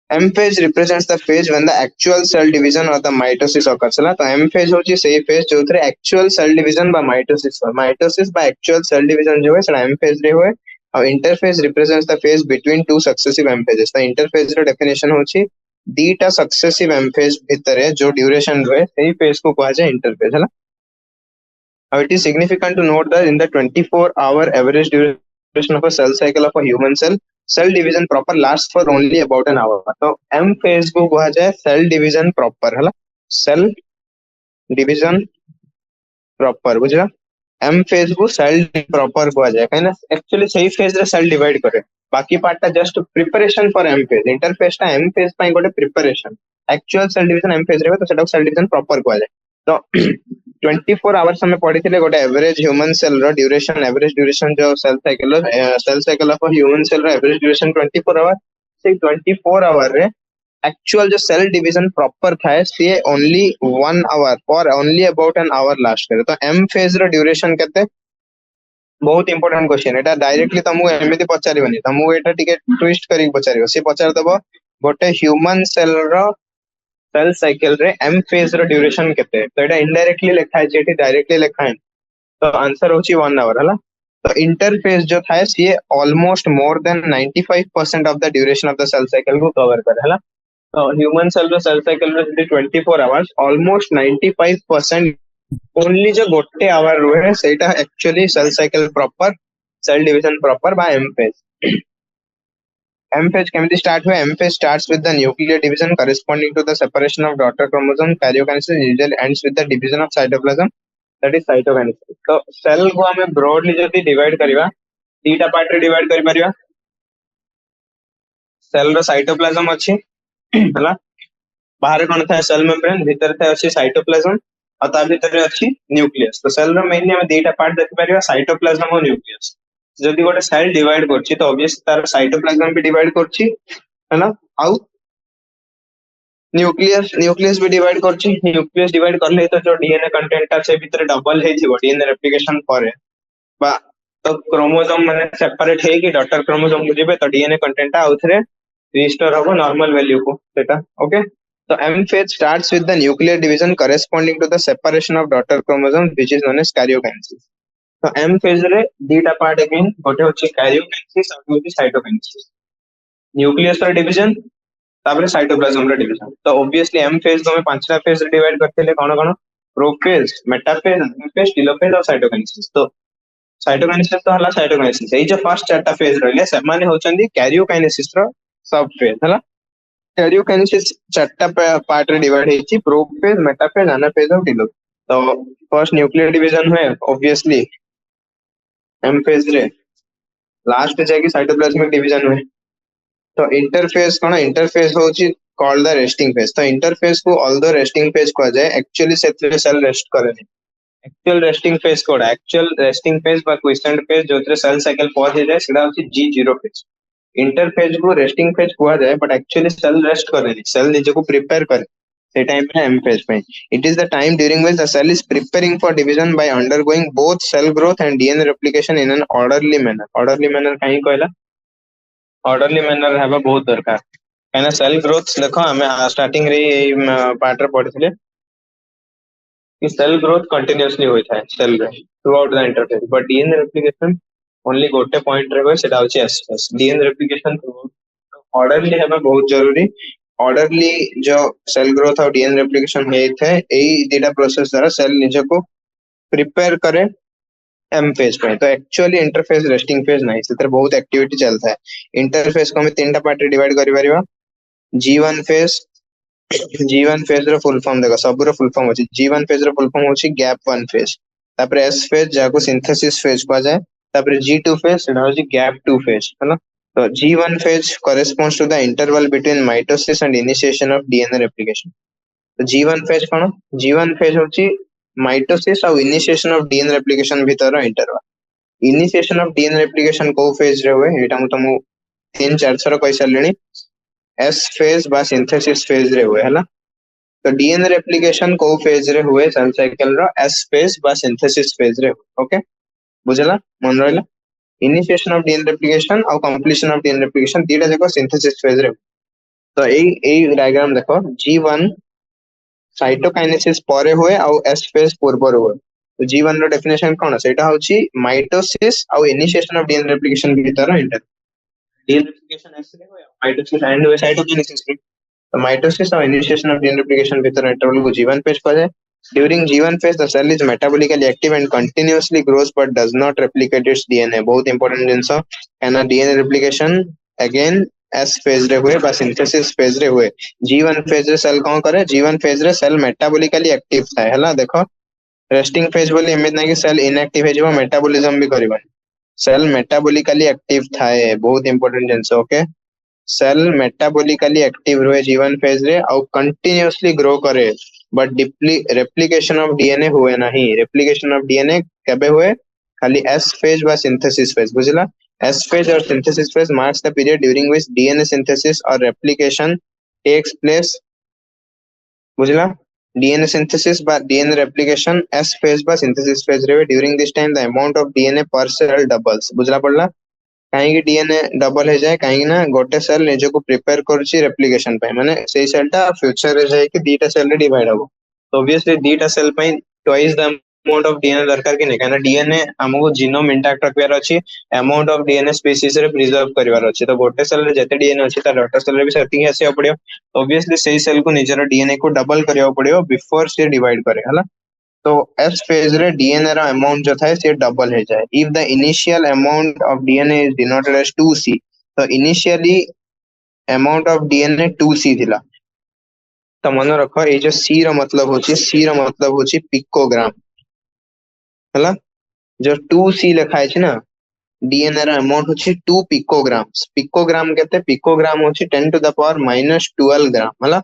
M phase represents the phase when the actual cell division or the mitosis occurs। तो M phase होची सेही phase जो थरे actual cell division बा mitosis हो। mitosis बा actual cell division जो है सेटा M phase रे होए। और interphase represents the phase between two successive M phases। तो interphase रो definition होची दीटा successive M phase भितरे जो duration रहे सेही phase को कहा जाए interphase, है ना? Now it is significant to note that in the 24-hour average duration of a cell cycle of a human cell division proper lasts for only about an hour। तो M phase को कहा जाए cell division proper, है ना? cell division proper, बुझला? M phase को cell proper कहा जाए, कहीं ना एक्चुअली सही phase रे cell divide करे। बाकी पार्ट टा just preparation for M phase। Interphase टा M phase पाई गोटे preparation. Actual cell division M phase रे तो सेटा सेल डिवीजन प्रॉपर कहा जाए। तो 24 आवर्स हमें पढ़ी थे गोटे एवरेज ह्यूमन सेल रो ड्यूरेशन, एवरेज ड्यूरेशन जो cell cycle of human cell रो एवरेज ड्यूरेशन 24 आवर। से 24 आवर रे एक्चुअल जो सेल डिवीजन प्रॉपर थाए सी ओनली 1 आवर और only about an hour last करे। तो M फेज रो ड्यूरेशन केते? बहुत इंपोर्टेंट क्वेश्चन। एटा डायरेक्टली तुमको एमिति पचारिबनी, तुमको एटा टिके ट्विस्ट करी पचारिबो। से पचार दबो गोटे ह्यूमन सेल रो सेल साइकिल रे M फेज रो ड्यूरेशन केते? तो एटा इनडायरेक्टली लिखा है, जेटी डायरेक्टली लिखा है। तो आंसर होची 1 आवर, हला? तो इंटरफेस जो थाए सी almost more than 95% of the duration of the cell cycle को कवर करे, हला? तो ह्यूमन सेल रो सेल साइकिल रो 24 आवर्स ऑलमोस्ट 95% ओनली जो गोटे आवर रुहे सेटा actually cell cycle proper, cell division proper बा M फेज। M phase केमिति स्टार्ट हुए? M phase starts with the nuclear division corresponding to the separation of daughter chromosome। karyokinesis usually ends with the division of cytoplasm, that is cytokinesis। तो cell को हमें broadly जदी divide करिवा, तीटा part रे divide करि परिवा। Cell रो cytoplasm अछि हला बाहर कोन था सेल मेम्ब्रेन भीतर था अछि साइटोप्लाज्म और ता भीतर अछि न्यूक्लियस। तो सेल रो मेनली हम दुईटा पार्ट देखि परिबा साइटोप्लाज्म और न्यूक्लियस। जदि गोटे सेल डिवाइड करछि तो ऑब्वियसली तार साइटोप्लाज्म भी डिवाइड करछि हला आउ न्यूक्लियस न्यूक्लियस भी डिवाइड करछि। न्यूक्लियस डिवाइड करले तो जो डीएनए कंटेंट ता से भीतर डबल हे जिवो डीएनए रेप्लिकेशन करे बा तो क्रोमोसोम माने सेपरेट हे कि डॉटर क्रोमोसोम को जिबे तो डीएनए कंटेंट ता आउथरे रिस्टोर होबो नॉर्मल वैल्यू को सेटा ओके। तो M phase starts with the nuclear division corresponding to the separation of daughter chromosome which is known as karyokinesis. तो एम फेज रे दीटा पार्ट अगेन गोटे होची कैरियोकाइनेसिस और होची साइटोकाइनेसिस। न्यूक्लियस रा डिवीजन तापरे साइटोप्लाज्म रा डिवीजन। तो ऑब्वियसली एम फेज तो में पांचटा फेज डिवाइड करथिले कोन कोन प्रोफेज मेटाफेज एनाफेज टेलोफेज और साइटोकाइनेसिस। तो साइटोकाइनेसिस तो हला साइटोकाइनेसिस एई जो फर्स्ट चारटा फेज रहले से माने होचंदी कैरियोकाइनेसिस रो सब फेज हला। कैरियोकाइनेसिस चारटा पार्ट रे डिवाइड हेची प्रोफेज मेटाफेज एनाफेज और टेलोफेज। तो फर्स्ट न्यूक्लियर डिवीजन हुए ऑब्वियसली एम फेज रे लास्ट जाके साइटोप्लाज्मिक डिवीजन हुए। तो इंटरफेस कोन इंटरफेस होची कॉल्ड द रेस्टिंग फेज। तो इंटरफेस को ऑल्दो रेस्टिंग फेज को जाए एक्चुअली से सेल रेस्ट करेनी। एक्चुअल रेस्टिंग फेज कोडा एक्चुअल रेस्टिंग फेज बा क्विसेंट फेज जोतरे सेल साइकिल पहुंच जाए सेटा होची G0 फेज। इंटरफेज को रेस्टिंग फेज कुआ जाए बट एक्चुअली सेल रेस्ट करेनी सेल निजे को प्रिपेयर करे से टाइम पे एम फेज पे। It is the time during which the cell is preparing for division by undergoing both cell growth and DNA replication in an orderly manner. Orderly manner काहे कहला orderly manner हेबा बहुत दरकार कहना cell growth देखो हमें starting रे part रे पढ़िथिले कि सेल ग्रोथ कंटिन्यूअसली होता है सेल रे through out the interface but DNA replication only गोटे पॉइंट रे होय सेटा होची S phase. DNA replication through orderly हेबा बहुत जरूरी। ऑर्डरली जो सेल ग्रोथ और डीएनए रेप्लिकेशन हे थे एई डेटा प्रोसेस द्वारा सेल निजे को प्रिपेयर करे एम फेज पे। तो एक्चुअली इंटरफेस रेस्टिंग फेज नहीं सेतर बहुत एक्टिविटी चलता है। इंटरफेस को हम तीनटा पार्ट रे डिवाइड करि परिबा G1 फेज। G1 फेज रो फुल फॉर्म देखो सब रो फुल फॉर्म होची G1 फेज रो फुल फॉर्म होची गैप 1 फेज। तापर S फेज जाको सिंथेसिस फेज कहा जाए। तापर G2 फेज सेटा होची गैप 2 फेज है ना। तो G1 phase corresponds to the interval between mitosis and initiation of DNA replication। तो G1 फेज कोन G1 फेज होची माइटोसिस और इनिशिएशन ऑफ डीएनए रेप्लिकेशन भीतर interval. Initiation of DNA replication को फेज रे हुए एटा हम तुमको 3-4 थर कहि सारलेनी एस फेज बा सिंथेसिस फेज रे हुए हला। तो डीएनए रेप्लिकेशन को फेज रे हुए cell cycle rho S phase बा सिंथेसिस फेज रे ओके बुझला मन रहला। इनिशिएशन ऑफ डीएनए रेप्लिकेशन और कंप्लीशन ऑफ डीएनए रेप्लिकेशन दीटा देखो सिंथेसिस फेज रे। तो एई डायग्राम देखो G1 साइटोकाइनेसिस परे हुए और एस फेज पूर्व हुए। तो G1 रो डेफिनेशन कोन सेटा होची माइटोसिस और इनिशिएशन ऑफ डीएनए रेप्लिकेशन भीतर इंटर डीएनए रेप्लिकेशन एस रे हुए माइटोसिस एंड हुए साइटोकाइनेसिस रे। तो माइटोसिस और इनिशिएशन ऑफ डीएनए रेप्लिकेशन भीतर इंटरवल को G1 फेज कहा जाए। During G1 phase, the cell is metabolically active and continuously grows but does not replicate its DNA। बहुत important जिनसा है ना DNA replication again S phase रे हुए बा synthesis phase रे हुए। G1 phase रे सेल कौन करे G1 phase रे सेल metabolically active था है ना। देखो resting phase बोले एमित ना कि सेल inactive है जो metabolism भी करिबन सेल metabolically active था है बहुत important जिनसा ओके। सेल मेटाबॉलिकली एक्टिव रहे G1 फेज रे और कंटिन्यूअसली ग्रो करे but deeply replication of DNA हुए नहीं। रेप्लिकेशन ऑफ डीएनए कबे हुए खाली एस फेज बा सिंथेसिस फेज बुझला। एस फेज और synthesis phase marks the period during which DNA synthesis और रेप्लिकेशन टेक्स प्लेस बुझला। डीएनए सिंथेसिस बा डीएनए रेप्लिकेशन एस फेज बा सिंथेसिस फेज रे during this time the amount of DNA पर cell doubles बुझला पड़ला। कहीं डीएनए डबल हो जाए कहीं ना गोटे सेल निजे को प्रिपेयर करछि रेप्लिकेशन पे माने सेई सेलटा फ्यूचर रे जाए कि दीटा सेल रे डिवाइड हो। तो ऑब्वियसली दीटा सेल पे twice the amount of DNA दरकार कि नहीं कहना डीएनए हमको जीनोम इंटैक्ट रखबार अछि अमाउंट ऑफ डीएनए स्पीसीज रे प्रिजर्व करबार अछि। तो गोटे सेल रे जते डीएनए अछि ता डॉटर सेल रे भी सेटिंग आसी पड़ियो। ऑब्वियसली सेई सेल को निजर डीएनए को डबल करियो पड़ियो बिफोर से डिवाइड करे हला। तो एस फेज रे डीएनए रा अमाउंट जो था से डबल हो जाए if the initial amount of DNA is denoted as 2C। तो initially amount of DNA 2C थिला। तो मन रखो ए जो सी रो मतलब होची पिकोग्राम हला। जो 2C लिखा है ना डीएनए रा अमाउंट होची 2 पिकोग्राम्स। पिकोग्राम केते? पिकोग्राम होची 10 टू द पावर -12 ग्राम हला।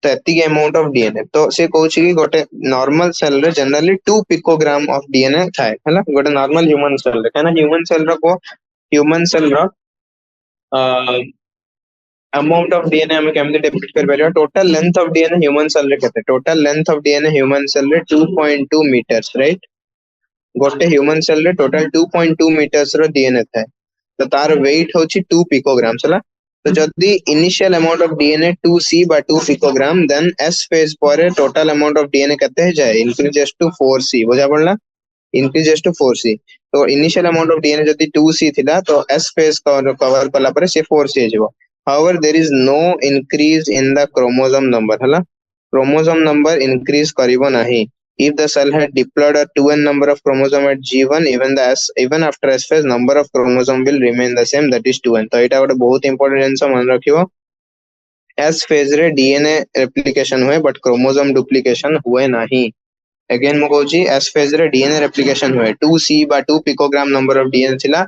तो एतिक अमाउंट ऑफ डीएनए तो से कहूँ कि गोटे नॉर्मल सेल रे जनरली 2 पिकोग्राम ऑफ डीएनए थाए हला गोटे नॉर्मल ह्यूमन सेल रे। कहना ह्यूमन सेल रो को ह्यूमन सेल रो अमाउंट ऑफ डीएनए हम केमते डिफाइन कर परिबा? Total length of DNA human cell रे केते? Total length of DNA human cell रे 2.2 मीटर्स, राइट। गोटे ह्यूमन सेल रे टोटल 2.2 मीटर्स रो डीएनए थाए। तो तार वेट होची 2 पिकोग्राम्स हला। तो जदी initial amount of DNA 2c बा 2 पिकोग्राम देन एस फेज पर टोटल अमाउंट ऑफ डीएनए केते हो जाए? Increases to 4c। बुझा पड़ला? Increases to 4c। तो इनिशियल अमाउंट ऑफ डीएनए जदी 2c थिला तो एस फेज कवर कला पर से 4c हो जाबो। However, there is no increase in the chromosome number हला। chromosome number increase करिबो नाही। If the cell had diploid or 2n number of chromosome at G1, even after S phase, number of chromosome will remain the same, that is 2n। तो एटा गोटे बहुत important जिंस मन रखिबो। S phase रे DNA replication हुए but chromosome duplication हुए नाही। Again मु कहूची S phase रे DNA replication हुए 2c बा 2 picogram number of DNA थिला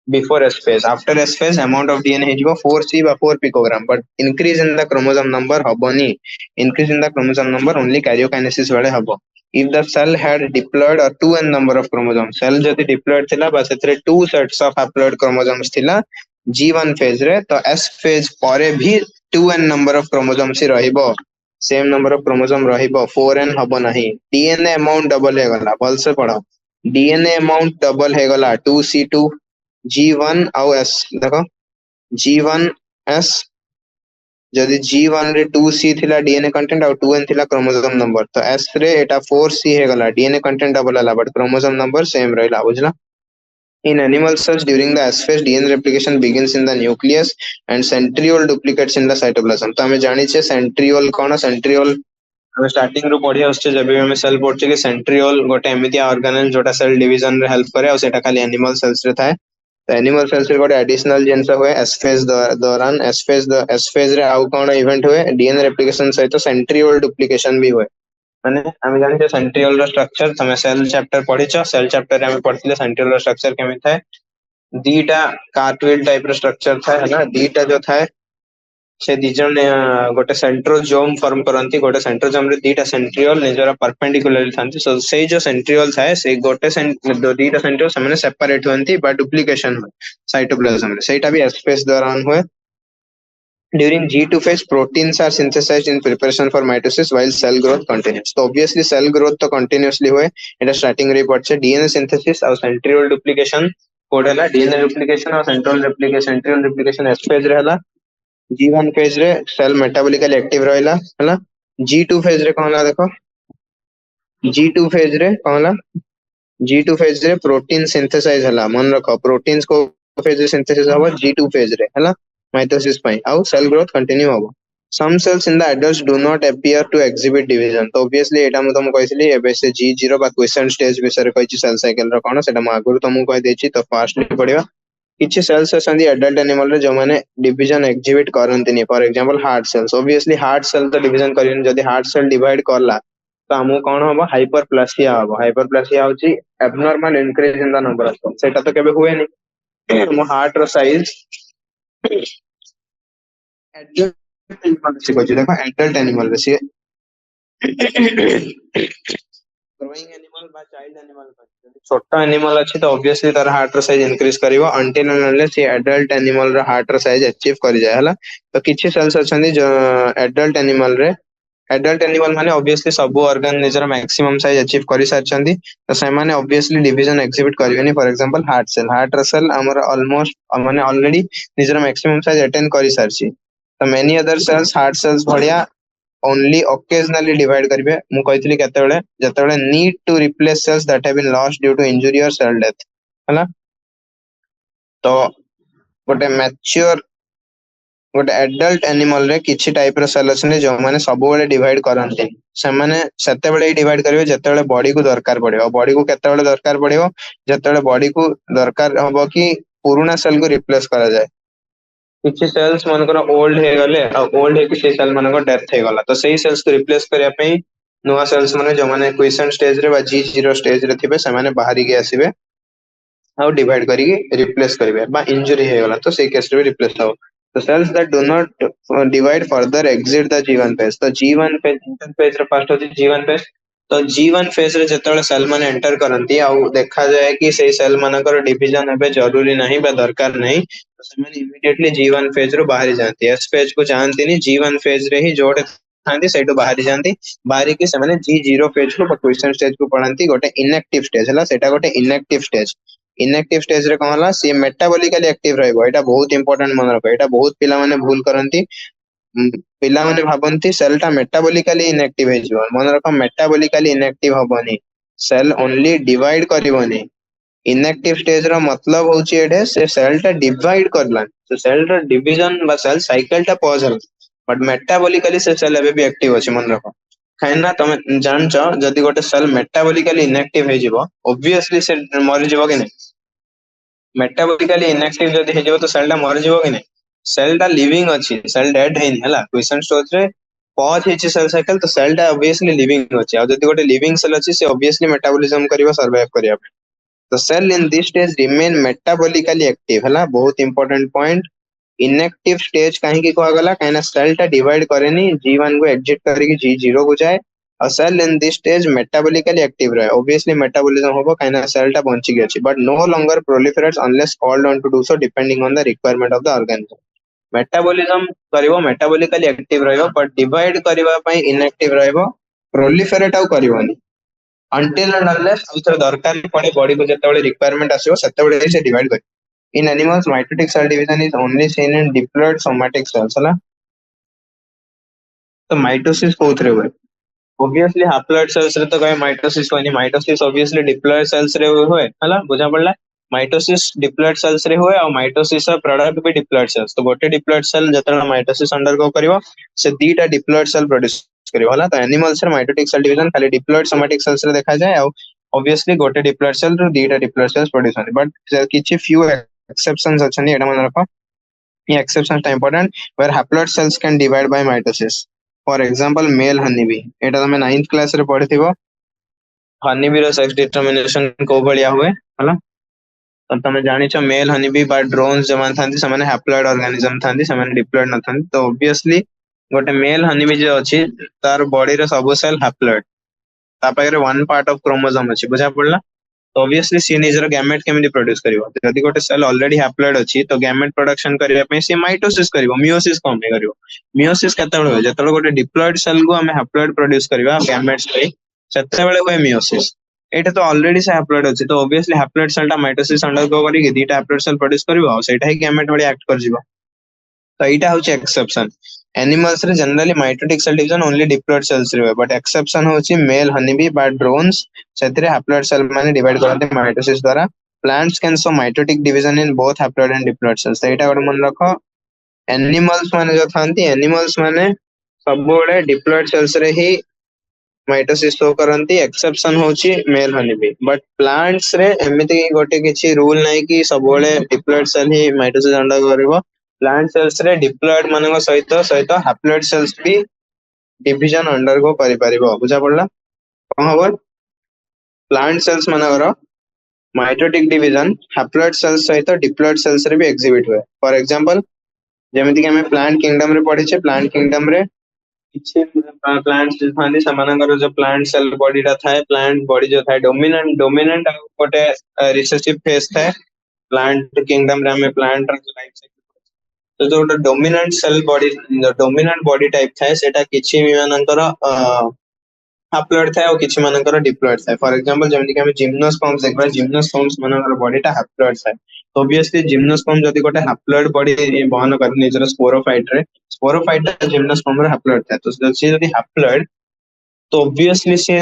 before S phase। After S phase amount of DNA है 4c by 4 picogram, but increase in the chromosome number हबनी। increase in the chromosome number only karyokinesis वाले हबो। if the cell had diploid or 2n number of chromosomes, cell जदि diploid थिला बस एतरे 2 sets of haploid chromosomes थिला G1 phase रे, तो S phase परे भी 2n number of chromosomes ही रहिबो। सेम नंबर ऑफ क्रोमोसोम रहिबो, 4n हबो नाही। डीएनए अमाउंट डबल हे गला, भल से पढ़ो। डीएनए अमाउंट डबल हे गला 2c2 G1 आउ S देखो G1 S जदि G1 रे 2c थिला डीएनए कंटेंट और 2n थिला क्रोमोसोम नंबर, तो S रे एटा 4c हे गला, डीएनए कंटेंट डबल हला बट क्रोमोसोम नंबर सेम रहला। बुझला? In animal cells during the S phase DNA replication begins in the nucleus and centriole duplicates in the cytoplasm। तो हमें जानी छे सेंट्रियोल कोन? सेंट्रियोल हमें स्टार्टिंग रो पढ़ी आछे जब भी हमें सेल पढ़छे कि सेंट्रियोल गोटे एमिति ऑर्गेनेल जोटा सेल डिवीजन रे हेल्प करे और सेटा खाली एनिमल सेल्स रे थाए। तो एनिमल सेल्स रे गोटे एडिशनल जिंस हुए एस फेज दौरान। एस फेज रे आउ कोन इवेंट हुए? डीएनए रेप्लिकेशन सहित सेंट्रियोल डुप्लिकेशन भी हुए। माने हम जानि छे सेंट्रियोल रो स्ट्रक्चर, तमे सेल चैप्टर पढ़िछ। सेल चैप्टर रे हम पढ़थिले सेंट्रियोल रो स्ट्रक्चर केमि थाए। दीटा कार्टविल टाइप रो स्ट्रक्चर थाए हला। दीटा जो थाए से दिजन गोटे सेंट्रोजोम फॉर्म करंती। गोटे सेंट्रोजोम रे दीटा सेंट्रियोल निजरा परपेंडिकुलरली थांती। सो सेई जो सेंट्रियोल थाए से गोटे दीटा सेंट्रियोल सामने सेपरेट होंती बा डुप्लीकेशन हुए साइटोप्लाज्म रे। सेटा भी एस फेज दौरान हुए। During G2 phase, proteins are synthesized in preparation for mitosis while cell growth continues। तो obviously cell growth तो continuously हुए। एटा स्टार्टिंग रे पढ़छे डीएनए सिंथेसिस और सेंट्रियोल डुप्लीकेशन कोड हला। डीएनए डुप्लीकेशन और सेंट्रियोल डुप्लीकेशन एस फेज रे हला। G1 फेज रे सेल मेटाबॉलिकली एक्टिव रहला हला। G2 फेज रे कहला देखो, G2 फेज रे कहला, G2 फेज रे प्रोटीन सिंथेसाइज हला। मन रखो प्रोटीन्स को फेज रे सिंथेसिस हबो G2 फेज रे हला माइटोसिस पई आउ सेल ग्रोथ कंटिन्यू हबो। Some cells in the adults do not appear to exhibit division। तो obviously एटा मु तुम कहइसली एबे से G0 बा क्वेश्चन स्टेज विषय कहछि सेल साइकिल रो कोन सेटा म आगुर तुमु कहि देछि। तो फास्टली पढिबा। किछि सेल्स अछंदी एडल्ट एनिमल रे जो माने डिवीजन एग्जिबिट करंतिनी। For example heart cells. Obviously heart cell तो डिवीजन करिन। जदि हार्ट सेल डिवाइड करला तो हमु कोन हबो? हाइपरप्लासिया हबो। हाइपरप्लासिया होछि abnormal increase in the number of cells. सेटा तो केबे हुए नहीं। मो हार्ट रो साइज एडल्ट एनिमल से कहछि देखो, एडल्ट एनिमल रे से ग्रोइंग एनिमल बा चाइल्ड एनिमल छोटा एनिमल अछि तो ऑब्वियसली तार हार्ट रो साइज इंक्रीज करिवो अंटिल अनलेस से एडल्ट एनिमल रो हार्ट रो साइज अचीव करि जाय हला। तो किछि सेल्स अछंदी जो एडल्ट एनिमल रे, एडल्ट एनिमल माने ऑब्वियसली सब ऑर्गन निजर मैक्सिमम साइज अचीव करि सारछंदी। तो से माने ऑब्वियसली डिवीजन एग्जिबिट करिवेनी। For example heart cell, heart रो सेल हमर ऑलमोस्ट माने ऑलरेडी निजर मैक्सिमम साइज अटेन करि सारछि। तो many other cells heart cells बढ़िया ओनली ओकेजनली डिवाइड करिवे। मु कहितली केतेबेले जतेबेले need to replace cells that have been lost due to injury और सेल डेथ हला। तो गोटे मैच्योर गोटे एडल्ट एनिमल रे किछि टाइप रो सेल अछने जो माने सब बेले डिवाइड करंती। से माने सेतेबेले डिवाइड करिवे जेतेबेले बॉडी को दरकार पड़िबो। बॉडी को केतेबेले दरकार पड़िबो? जेतेबेले बॉडी को दरकार हबो कि पुराना सेल को रिप्लेस करा जाय। किछि सेल्स मनकर ओल्ड हे गले आ ओल्ड हे कि से सेल मनकर डेथ हे गला, तो सेही सेल्स को रिप्लेस करिया पई नुवा सेल्स माने जो माने क्वेश्चन स्टेज रे बा G0 स्टेज रे थिबे से माने बाहरी के आसीबे। हाउ डिवाइड करिके रिप्लेस करिवे बा इंजुरी हे गला तो से केस रे रिप्लेस हो तो cells that do not divide further exit the G1 phase तो G1 फेज इंटरफेस रे फर्स्ट होती G1 फेज तो G1 फेज रे जतले सेल माने एंटर करंती आ देखा जाए कि से सेल मानकर डिवीजन हेबे जरूरी नहीं बा दरकार नहीं तो से माने इमीडिएटली G1 फेज रो बाहर जांती एस फेज को जानती नहीं G1 फेज रे ही जोड़े थांती सेटू बाहर जांती बाहर की से माने G0 फेज को क्वेश्चन स्टेज को पढ़ंती गोटे इनएक्टिव स्टेज हला सेटा गोटे इनएक्टिव स्टेज इनएक्टिव स्टेज रे कहला सी मेटाबॉलिकली एक्टिव रहइबो एटा बहुत इंपोर्टेंट मन रखो एटा बहुत पिला माने भूल करंती पिला माने भाबंती सेल टा मेटाबॉलिकली इनएक्टिव हे जिवो मन रखो मेटाबॉलिकली इनएक्टिव हबनी सेल ओनली डिवाइड करबनी इनएक्टिव स्टेज रो मतलब होची एडे से सेल टा डिवाइड करला तो सेल रो डिवीजन बा सेल साइकिल टा पॉज हल बट मेटाबॉलिकली से सेल एबे भी एक्टिव अछि मन रखो खाइना तमे जानछ जदी गोटे सेल मेटाबॉलिकली इनएक्टिव हे जिवो ऑब्वियसली से मरि जिवो कि नै मेटाबॉलिकली इनएक्टिव जदी हे जिवो तो सेल टा मरि जिवो कि नै सेल टा लिविंग अछि सेल डेड हेइन हला क्वेश्चन स्टोर रे पॉज हेछि सेल साइकिल तो सेल टा ऑब्वियसली लिविंग अछि आ जदी गोटे लिविंग सेल अछि से ऑब्वियसली मेटाबॉलिज्म करिवो सर्वाइव करिया the cell in this stage remain metabolically active हला बहुत इंपोर्टेंट पॉइंट इनएक्टिव स्टेज काहे की कहा गला काहे ना सेल टा डिवाइड करेनी G1 को एग्जिट करके G0 को जाए और cell in this stage metabolically active रहे ऑब्वियसली मेटाबॉलिज्म होबो काहे ना सेल टा बंची गई अछि but no longer proliferates unless called on to do so depending on the requirement of the organism metabolism करिवो मेटाबॉलिकली एक्टिव रहइबो बट डिवाइड करिवा पई इनएक्टिव रहइबो प्रोलिफरेट आउ करिवोनी until and unless आउथर दरकार पड़े बॉडी को जतबेले रिक्वायरमेंट आसीबो सेतबेले से डिवाइड कर in animals mitotic cell division is only seen in diploid somatic cells हला तो माइटोसिस कोथरे हुए ऑब्वियसली हैप्लॉयड सेल्स रे तो कहे माइटोसिस होनी माइटोसिस ऑब्वियसली डिप्लॉयड सेल्स रे हुए हला बुझा पड़ला माइटोसिस डिप्लॉयड सेल्स रे हुए और माइटोसिस का प्रोडक्ट भी डिप्लॉयड सेल्स तो गोटे डिप्लॉयड सेल जतरा माइटोसिस अंडरगो करिवो से दीटा डिप्लॉयड सेल प्रोड्यूस करिवो हला तो एनिमल्स रे माइटोटिक सेल डिवीजन खाली डिप्लॉयड सोमैटिक सेल्स रे देखा जाए और ऑब्वियसली गोटे डिप्लॉयड सेल रो दीटा डिप्लॉयड सेल्स प्रोड्यूस होनी बट किछि फ्यू एक्सेप्शंस अछनी एटा मन रखो ये एक्सेप्शंस टा important where haploid cells can divide by mitosis for example male honeybee एटा तमे 9th क्लास रे पढ़िथिबो हनी बी रो सेक्स डिटरमिनेशन को भलिया हुए हला तो तमे जानि छ मेल हनी बी बा ड्रोन्स जमान थांती समाने हैप्लॉयड ऑर्गेनिज्म थांती समाने डिप्लॉयड न थांती तो ऑब्वियसली गोटे मेल हनी बी जो अछि तार बॉडी रो सब सेल हैप्लॉयड ता पाखरे वन पार्ट ऑफ क्रोमोसोम अछि बुझा पड़ला तो ऑब्वियसली सी निजर गैमेट केमिति प्रोड्यूस करिवो जदि गोटे सेल ऑलरेडी हैप्लॉयड अछि तो गैमेट प्रोडक्शन करिया पे सी माइटोसिस करिवो मियोसिस कोन पे करिवो मियोसिस केतेबेले होय जतबेले गोटे डिप्लॉयड सेल को हमें हैप्लॉयड प्रोड्यूस करिवा गैमेट्स पे सेतेबेले होय मियोसिस एटा तो ऑलरेडी से हैप्लॉयड अछि तो ऑब्वियसली हैप्लॉयड सेल टा माइटोसिस अंडरगो करिके दीटा हैप्लॉयड सेल प्रोड्यूस करिवो और सेटा ही गैमेट भली एक्ट कर जिवो तो एटा होची एक्सेप्शन एनिमल्स रे generally mitotic cell division only diploid cells रे बट एक्सेप्शन होची मेल हनीबी बा ड्रोन्स सेतरे हैप्लॉयड सेल माने डिवाइड करते माइटोसिस द्वारा plants can show mitotic division in both haploid and diploid cells एटा गोटे मन रखो एनिमल्स माने जो थांती एनिमल्स माने सब बडे डिप्लॉयड सेल्स रे ही माइटोसिस शो करंती एक्सेप्शन होची मेल हनीबी बट प्लांट्स रे एमिति गोटे किछि रूल नै कि सब बडे डिप्लॉयड सेल ही माइटोसिस अंडर करबो प्लांट सेल्स रे डिप्लॉयड मानक सहित सहित हैप्लॉयड सेल्स भी डिवीजन अंडरगो करि परिबो बुझा पड़ला कोन हबो प्लांट सेल्स मानकर माइटोटिक डिवीजन हैप्लॉयड सेल्स सहित डिप्लॉयड सेल्स रे भी एग्जिबिट हुए फॉर एग्जांपल जेमिति कि हमें प्लांट किंगडम रे पढ़ी छे प्लांट किंगडम रे किछि प्लांट्स थांदी समानकर जो प्लांट सेल बॉडी रा थाए प्लांट बॉडी जो थाए डोमिनेंट डोमिनेंट गोटे रिसेसिव फेस थाए प्लांट किंगडम रे हमें प्लांट रा लाइफ तो जो dominant cell body dominant body type थाए सेटा किछि मानकर हैप्लॉयड थाए और किछि मानकर डिप्लॉयड थाए फॉर एग्जांपल जेमिति कि हम जिम्नोस्पर्म्स देखबा जिम्नोस्पर्म्स मानकर बॉडीटा हैप्लॉयड थाए तो ऑब्वियसली जिम्नोस्पर्म जदी गोटे हैप्लॉयड बॉडी बहन कर निजर स्पोरोफाइट जिम्नोस्पर्म रे हैप्लॉयड थाए तो से जदी हैप्लॉयड तो ऑब्वियसली से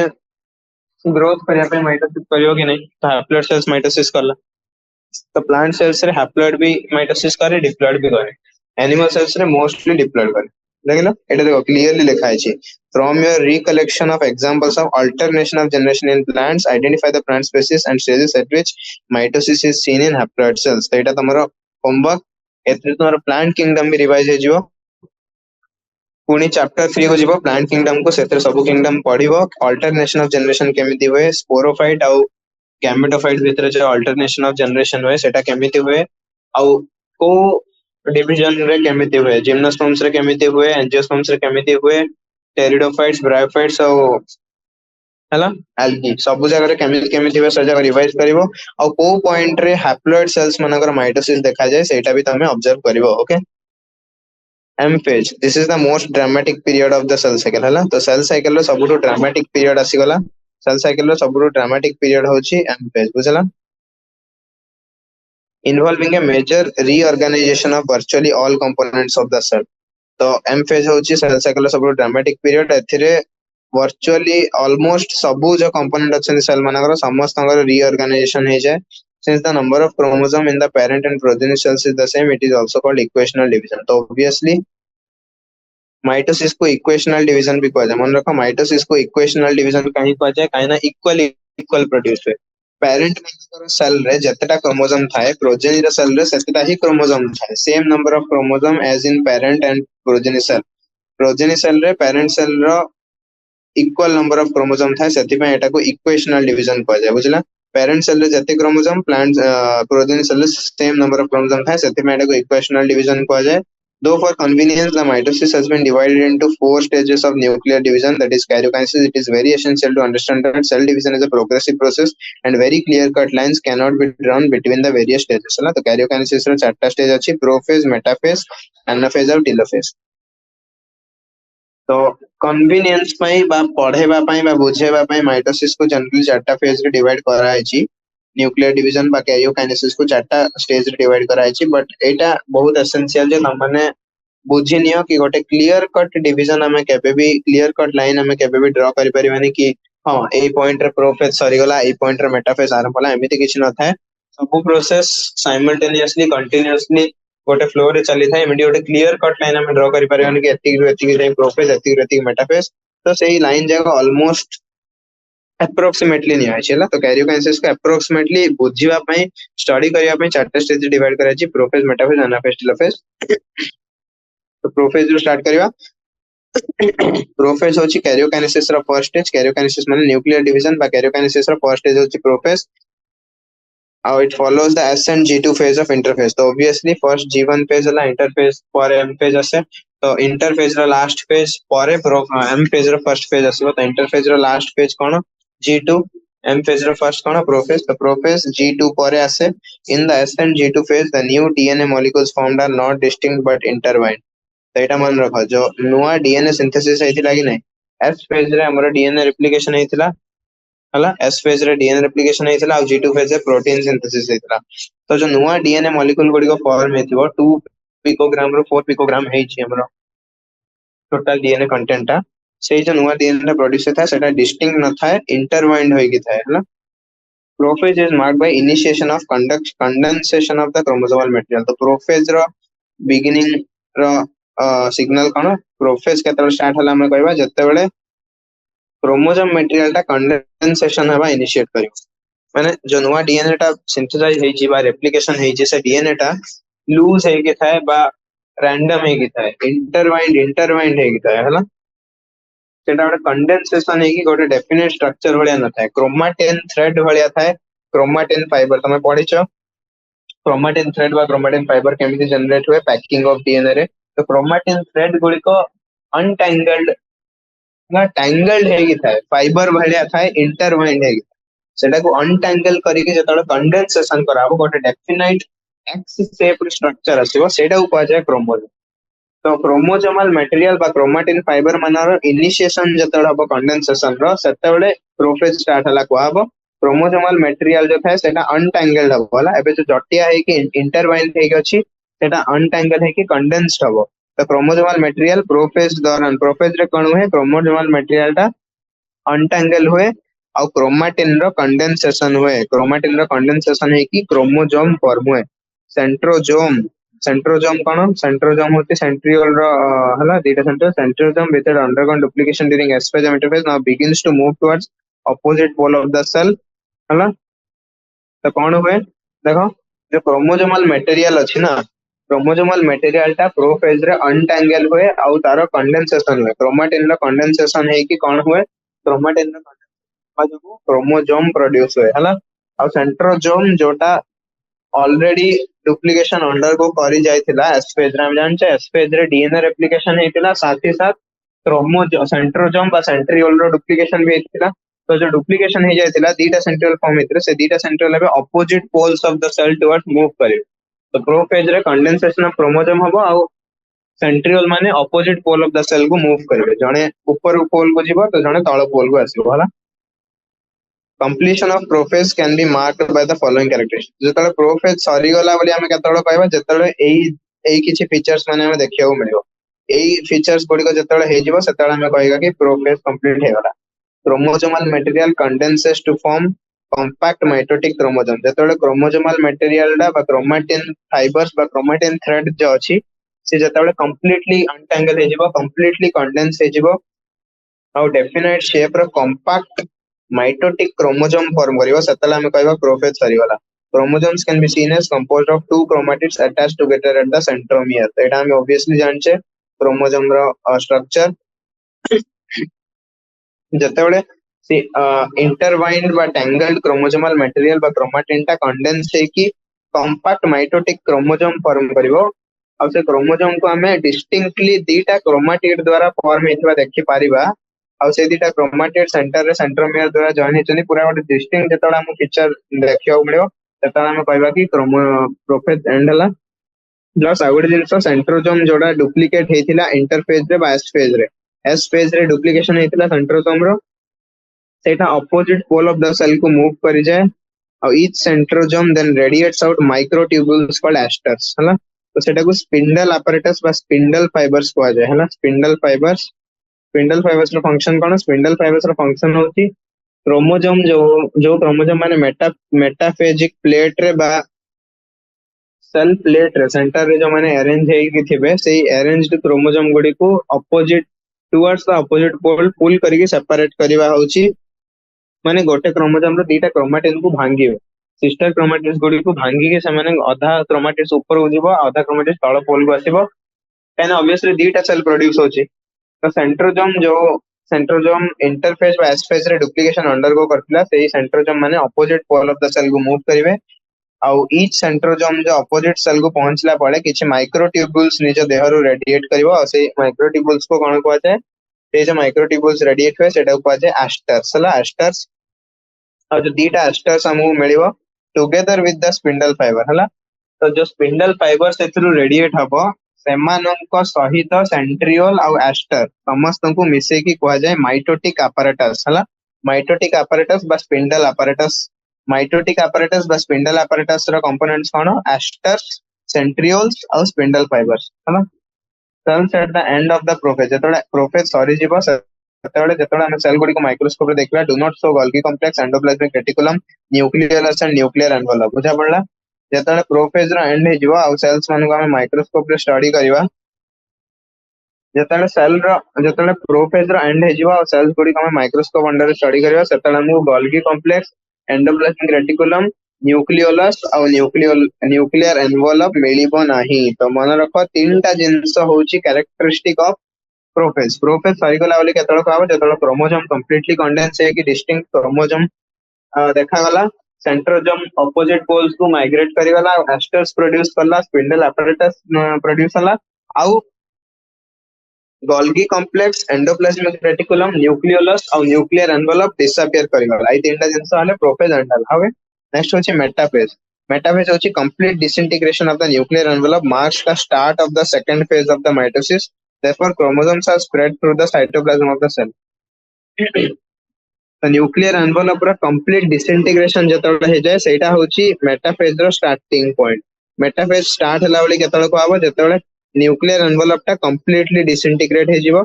ग्रोथ करिया पे माइटोसिस करियो कि नहीं तो हैप्लॉयड सेल्स माइटोसिस करला तो प्लांट सेल्स रे हैप्लॉयड भी माइटोसिस करे डिप्लॉयड भी करे एनिमल सेल्स रे मोस्टली डिप्लॉयड करे देखलो एटा देखो क्लियरली लिखा है from your recollection of examples of alternation of generation in plants identify the plant species and stages at which mitosis is seen in haploid cells तो एटा तमरो homework एथि तमरो plant kingdom भी revise हे जिवो पुनी चैप्टर 3 को जिवो plant kingdom को सेतर सब किंगडम पढिबो अल्टरनेशन ऑफ जनरेशन केमिति होए स्पोरोफाइट आउ गैमेटोफाइट भितर जो अल्टरनेशन ऑफ जनरेशन हुए सेटा केमिति हुए आउ को डिवीजन रे केमिति हुए जिम्नोस्पर्म्स रे केमिति हुए एंजियोस्पर्म्स रे केमिति हुए टेरिडोफाइट्स ब्रायोफाइट्स और हला एल्गी सब जगह रे केमिति केमिति हुए सब जगह रिवाइज करिवो आउ को पॉइंट रे हैप्लॉइड सेल्स मानकर माइटोसिस देखा जाए सेटा भी तमे ऑब्जर्व करिवो okay M phase this is the most dramatic period of the cell cycle हला तो सेल साइकिल रो सबुठो ड्रामेटिक पीरियड आसी गला सेल साइकिल रो सबुठो ड्रामेटिक पीरियड होची एम फेज बुझला involving a major reorganisation of virtually all components of the cell तो एम फेज होची सेल साइकिल रो सबुठो ड्रामेटिक पीरियड एथिरे वर्चुअली ऑलमोस्ट सबु जो कंपोनेंट अछन सेल मानकर समस्त रीऑर्गेनाइजेशन हे जाय since the number of chromosome in the parent and progeny cells is the same it is also called equational division तो obviously माइटोसिस को इक्वेशनल डिवीजन भी कहा जाए मन रखो माइटोसिस को इक्वेशनल डिवीजन कहीं कहा जाए कहीं ना इक्वल इक्वल प्रोड्यूस हुए पेरेंट मानकर सेल रे जतेटा क्रोमोसोम थाए प्रोजेनी रे सेल रे सेतेटा ही क्रोमोसोम थाए same number of chromosome as in parent and progeny cell रे पेरेंट सेल रो इक्वल नंबर ऑफ क्रोमोसोम थाए सेति पे एटा को इक्वेशनल डिवीजन कहा जाए बुझला पेरेंट सेल रे जते क्रोमोसोम प्लांट प्रोजेनी सेल रे सेम नंबर ऑफ क्रोमोसोम थाए सेति पे एटा को इक्वेशनल डिवीजन कहा जाए Though for convenience, the mitosis has been divided into 4 stages of nuclear division, that is karyokinesis. It is very essential to understand that cell division is a progressive process and very clear-cut lines cannot be drawn between the various stages. तो karyokinesis रो 4टा stage अछि prophase, metaphase, anaphase और telophase. तो convenience पई बा पढेबा पई बा बुझेबा पई mitosis को जनरली 4टा फेज रे डिवाइड करा आइछि न्यूक्लियर डिवीजन बा कैरियोकाइनेसिस को 4टा स्टेज रे डिवाइड करा आइछि बट एटा बहुत एसेंशियल जे माने बुझि नियो कि गोटे क्लियर कट डिवीजन हमें केबे भी क्लियर कट लाइन हमें केबे भी ड्रा करि परिबानी कि हां ए पॉइंट रे प्रोफेज सरी गला ए पॉइंट रे मेटाफेज आरंभ होला एमिति किछ न थाए सब प्रोसेस साइमल्टेनियसली कंटीन्यूअसली गोटे फ्लो रे चली थाए एमिति गोटे क्लियर कट लाइन हमें ड्रा करि परिबानी कि एतिक रे एतिक रे प्रोफेज एतिक रे एतिक मेटाफेज तो सेही लाइन जागा ऑलमोस्ट अप्रोक्सीमेटली नहीं आइछला तो कैरियोकाइनेसिस को अप्रोक्सीमेटली बुझिबा पई स्टडी करिया पई 4टा स्टेज डिवाइड करा छि प्रोफेज मेटाफेज एनाफेज टेलोफेज तो प्रोफेज रो स्टार्ट करिवा प्रोफेज होछि कैरियोकाइनेसिस रो फर्स्ट स्टेज कैरियोकाइनेसिस माने न्यूक्लियर डिवीजन बा कैरियोकाइनेसिस रो फर्स्ट स्टेज होछि prophase how it follows the S and G2 phase of interphase तो obviously first G1 phase हला interphase पर M phase आसे तो interphase रो last phase पर M phase रो first phase आसीबो तो interphase रो last phase कोन G2 M phase रो first कोन prophase तो prophase G2 पर आसे in the S and G2 phase the new DNA molecules formed are not distinct but intertwined तो एटा मन रखो जो नुवा DNA synthesis हेतिला कि नै S phase रे हमर DNA replication हेतिला हला S phase रे DNA replication हेतिला और G2 phase रे protein synthesis हेतिला तो जो नुवा DNA molecule गुडी को फॉर्म हेतिबो 2 पिकोग्राम रो 4 पिकोग्राम हेछि हमर टोटल DNA कंटेंट ता से जो नुवा DNA रे प्रोड्यूस था सेटा डिस्टिंक्ट न थाए इंटरवाइंड होई कि थाए हला prophase is marked by initiation of condensation of the chromosomal material तो प्रोफेज रो बिगिनिंग रो सिग्नल कोन प्रोफेज केतल स्टार्ट हला हम कहबा जत्ते बेले क्रोमोसोम मटेरियल ता कंडेंसेशन हवा इनिशिएट करियो माने जो नुवा डीएनए ता सिंथेसाइज हेछि बा रेप्लिकेशन हेछि से डीएनए ता लूज हे के थाए बा रैंडम हे के थाए इंटरवाइंड हे के थाए हला सेटा गोटे कंडेंसेशन हे कि गोटे डेफिनेट स्ट्रक्चर भलिया न थाए क्रोमाटिन थ्रेड भलिया थाए क्रोमाटिन फाइबर तमे पढिछो क्रोमाटिन थ्रेड बा क्रोमाटिन फाइबर केमिति जनरेट हुए पैकिंग ऑफ डीएनए रे तो क्रोमाटिन थ्रेड गुडी को अनटैंगल्ड ना टैंगल्ड हे कि थाए फाइबर भलिया थाए इंटरवाइंड हे सेटा को अनटैंगल करिके जतळ कंडेंसेशन कराबो गोटे डेफिनाइट एक्स शेप स्ट्रक्चर आसीबो सेटा को कहा जाय क्रोमोसोम तो क्रोमोसोमल मटेरियल बा क्रोमाटिन फाइबर मानर इनिशिएशन जतळ हबो कंडेंसेशन रो सेतेबेले प्रोफेज स्टार्ट हला को हबो क्रोमोसोमल मटेरियल जो थाए सेटा अनटैंगल्ड हबो हला एबे जो जटिया हे कि इंटरवाइंड हे कि अछि सेटा अनटैंगल हे कि कंडेंस्ड हबो तो क्रोमोसोमल मटेरियल प्रोफेज दौरान प्रोफेज रे कोन हुए क्रोमोसोमल मटेरियल ता अनटैंगल हुए और क्रोमाटिन रो कंडेंसेशन हुए क्रोमाटिन रो कंडेंसेशन है कि क्रोमोसोम फॉर्म हुए सेंट्रोसोम कोन सेंट्रोसोम होती सेंट्रियोल रो हला डेटा centrosome with undergone duplication during S phase and interphase now begins to move towards opposite pole of the cell हला तो कोन हुए देखो जो क्रोमोसोमल मटेरियल अछि ना क्रोमोसोमल मटेरियल ता प्रोफेज रे अनटैंगल हुए और तारो कंडेंसेशन हुए क्रोमाटिन रो कंडेंसेशन है कि कोन हुए क्रोमाटिन रो क्रोमोसोम प्रोड्यूस हुए हला आ सेंट्रोजोम जोटा ऑलरेडी डुप्लीकेशन अंडर को करी जाइथिला एस पेज रे हम जानचे एस पेज रे डीएनए रेप्लिकेशन हेतिला साथ ही साथ क्रोमोजोम सेंट्रोजोम बा सेंट्रियोल रो डुप्लीकेशन भी हेतिला तो जो डुप्लीकेशन हे जाइथिला दीटा सेंट्रियोल फॉर्म हेतिला से दीटा सेंट्रियोल एबे opposite poles of the cell towards move करे तो प्रोफेज रे कंडेंसेशन ऑफ क्रोमोजोम हबो आ सेंट्रियोल माने opposite pole of the cell को मूव करबे जणे ऊपर पोल को जीवो तो जणे तळ पोल को आसीबो हला completion of prophase can be marked by the following characteristics जेतले प्रोफेज सरी गला बोली हम केतळे कहबा जेतळे एई किछि फीचर्स माने हम देखियो मिलियो एई फीचर्स गुडी को जेतळे हे जिवो सेतळे हम कहैगा कि प्रोफेज कंप्लीट हे गला chromosomal material condenses to form compact mitotic chromosome जेतळे क्रोमोसोमल मटेरियल डा बा क्रोमैटिन फाइबर्स बा क्रोमैटिन थ्रेड जो अछि से जेतळे कंप्लीटली अनटैंगल हे जिवो कंप्लीटली कंडेंस हे जिवो आउ डेफिनाइट शेप रो कॉम्पैक्ट माइटोटिक क्रोमोसोम फॉर्म करिवो सेतला हम कहबा प्रोफेज सरी गला chromosomes can be seen as composed of two chromatids attached together at the centromere तो एटा हम ऑब्वियसली जानचे क्रोमोसोम रो स्ट्रक्चर जेतेबेले से इंटरवाइंड बा टैंगल्ड क्रोमोसोमल मटेरियल बा क्रोमैटिन टा कंडेंस हे कि कॉम्पैक्ट माइटोटिक क्रोमोसोम फॉर्म करिवो आ से क्रोमोसोम को हमें डिस्टिंक्टली दीटा क्रोमैटिड द्वारा फॉर्म हेतबा देखि पारिबा आ से दीटा क्रोमैटिड सेंटर रे सेंट्रोमियर द्वारा जॉइन हेचनी पूरा गोटे डिस्टिंक्ट जेतबेले हम पिक्चर देखियो मिलियो सेतबेले हम कहबा कि प्रोफेज एंड हला प्लस आ गोटे जिंस सेंट्रोजोम जोडा डुप्लीकेट हेतिला इंटरफेज रे बा एस फेज रे डुप्लीकेशन हेतिला सेंट्रोजोम रो सेटा opposite pole of the cell को मूव करि जाय और each centrosome then radiates out microtubules called asters हला तो सेटा को स्पिंडल apparatus बा स्पिंडल फाइबर्स को आ जाय हला स्पिंडल फाइबर्स रो फंक्शन कोन स्पिंडल फाइबर्स रो फंक्शन होची क्रोमोसोम जो क्रोमोसोम माने मेटाफेजिक प्लेट रे बा सेल प्लेट रे सेंटर रे जो माने अरेंज हे कि थिबे सेही अरेंज्ड क्रोमोसोम गुडी को opposite towards the opposite pole pull करके सेपरेट करबा होची माने गोटे क्रोमोसोम रो दीटा क्रोमैटिन को भांगियो सिस्टर क्रोमैटिन्स गुडी को भांगी के से माने आधा क्रोमैटिन्स ऊपर हो जिवो आधा क्रोमैटिन्स तळ पोल को आसीबो कैन ऑब्वियसली दीटा सेल प्रोड्यूस होची तो सेंट्रोजोम इंटरफेस बा एस फेज रे डुप्लीकेशन अंडरगो करथिला सेही सेंट्रोजोम माने opposite pole of the cell को मूव करिवे आउ ईच सेंट्रोजोम जो ऑपोजिट सेल को पहुंचला पड़े किछि माइक्रोट्यूबुल्स निज देहरु रेडिएट करिवो से माइक्रोट्यूबुल्स को कोन कहै छै से जो माइक्रोट्यूबुल्स रेडिएट हुए सेटा को कहै छै एस्टर्स हला एस्टर्स और जो दीटा एस्टर्स हमहु मिलिवो together with the spindle fibre हला तो जो स्पिंडल फाइबर सेथरु रेडिएट हबो सेमानंक सहित सेंट्रियोल आ एस्टर समस्त को मिसे की कहै छै माइटोटिक apparatus हला माइटोटिक apparatus बा स्पिंडल apparatus माइटोटिक apparatus बा स्पिंडल apparatus रो कंपोनेंट्स कोन एस्टर्स सेंट्रियोल्स और स्पिंडल फाइबर्स हला cells at the end of the prophase जेतोले प्रोफेज सरी जीवो जेतोले हम सेल गुडी को माइक्रोस्कोप रे देखबा do not show Golgi complex endoplasmic reticulum nucleus and nuclear envelope बुझा पड़ला जेतोले प्रोफेज रो एंड हे जीवो आ सेल्स मान को हम माइक्रोस्कोप रे स्टडी करबा जेतोले प्रोफेज रो एंड हे जीवो आ सेल्स गुडी को हम माइक्रोस्कोप अंडर रे स्टडी करबा सेतोले हम Golgi complex endoplasmic reticulum nucleolus और न्यूक्लियर एनवेलप मिलिबो नाही तो मन रखो तीनटा जिंस होची कैरेक्टरिस्टिक ऑफ प्रोफेज सरी गला बोली केतळ कहबो जेतळ क्रोमोसोम कंप्लीटली कंडेंस है कि डिस्टिंक्ट क्रोमोसोम देखा गला सेंट्रोजोम ऑपोजिट पोल्स को माइग्रेट करी गला एस्टर्स प्रोड्यूस करला स्पिंडल apparatus प्रोड्यूस हला आउ Golgi complex endoplasmic reticulum nucleolus और न्यूक्लियर एनवेलप डिसअपियर करी गला आई तीनटा जिंस हले प्रोफेज एंडल हवे नेक्स्ट होची मेटाफेज होची complete disintegration of the nuclear envelope marks the start of the second phase of the mitosis therefore chromosomes are spread through the cytoplasm of the cell the nuclear envelope रा complete disintegration जेतळे हे जाय सेटा होची metaphase रो starting point metaphase start हला बोली केतळे कहबो जेतळे nuclear envelope टा completely disintegrate हे जीवो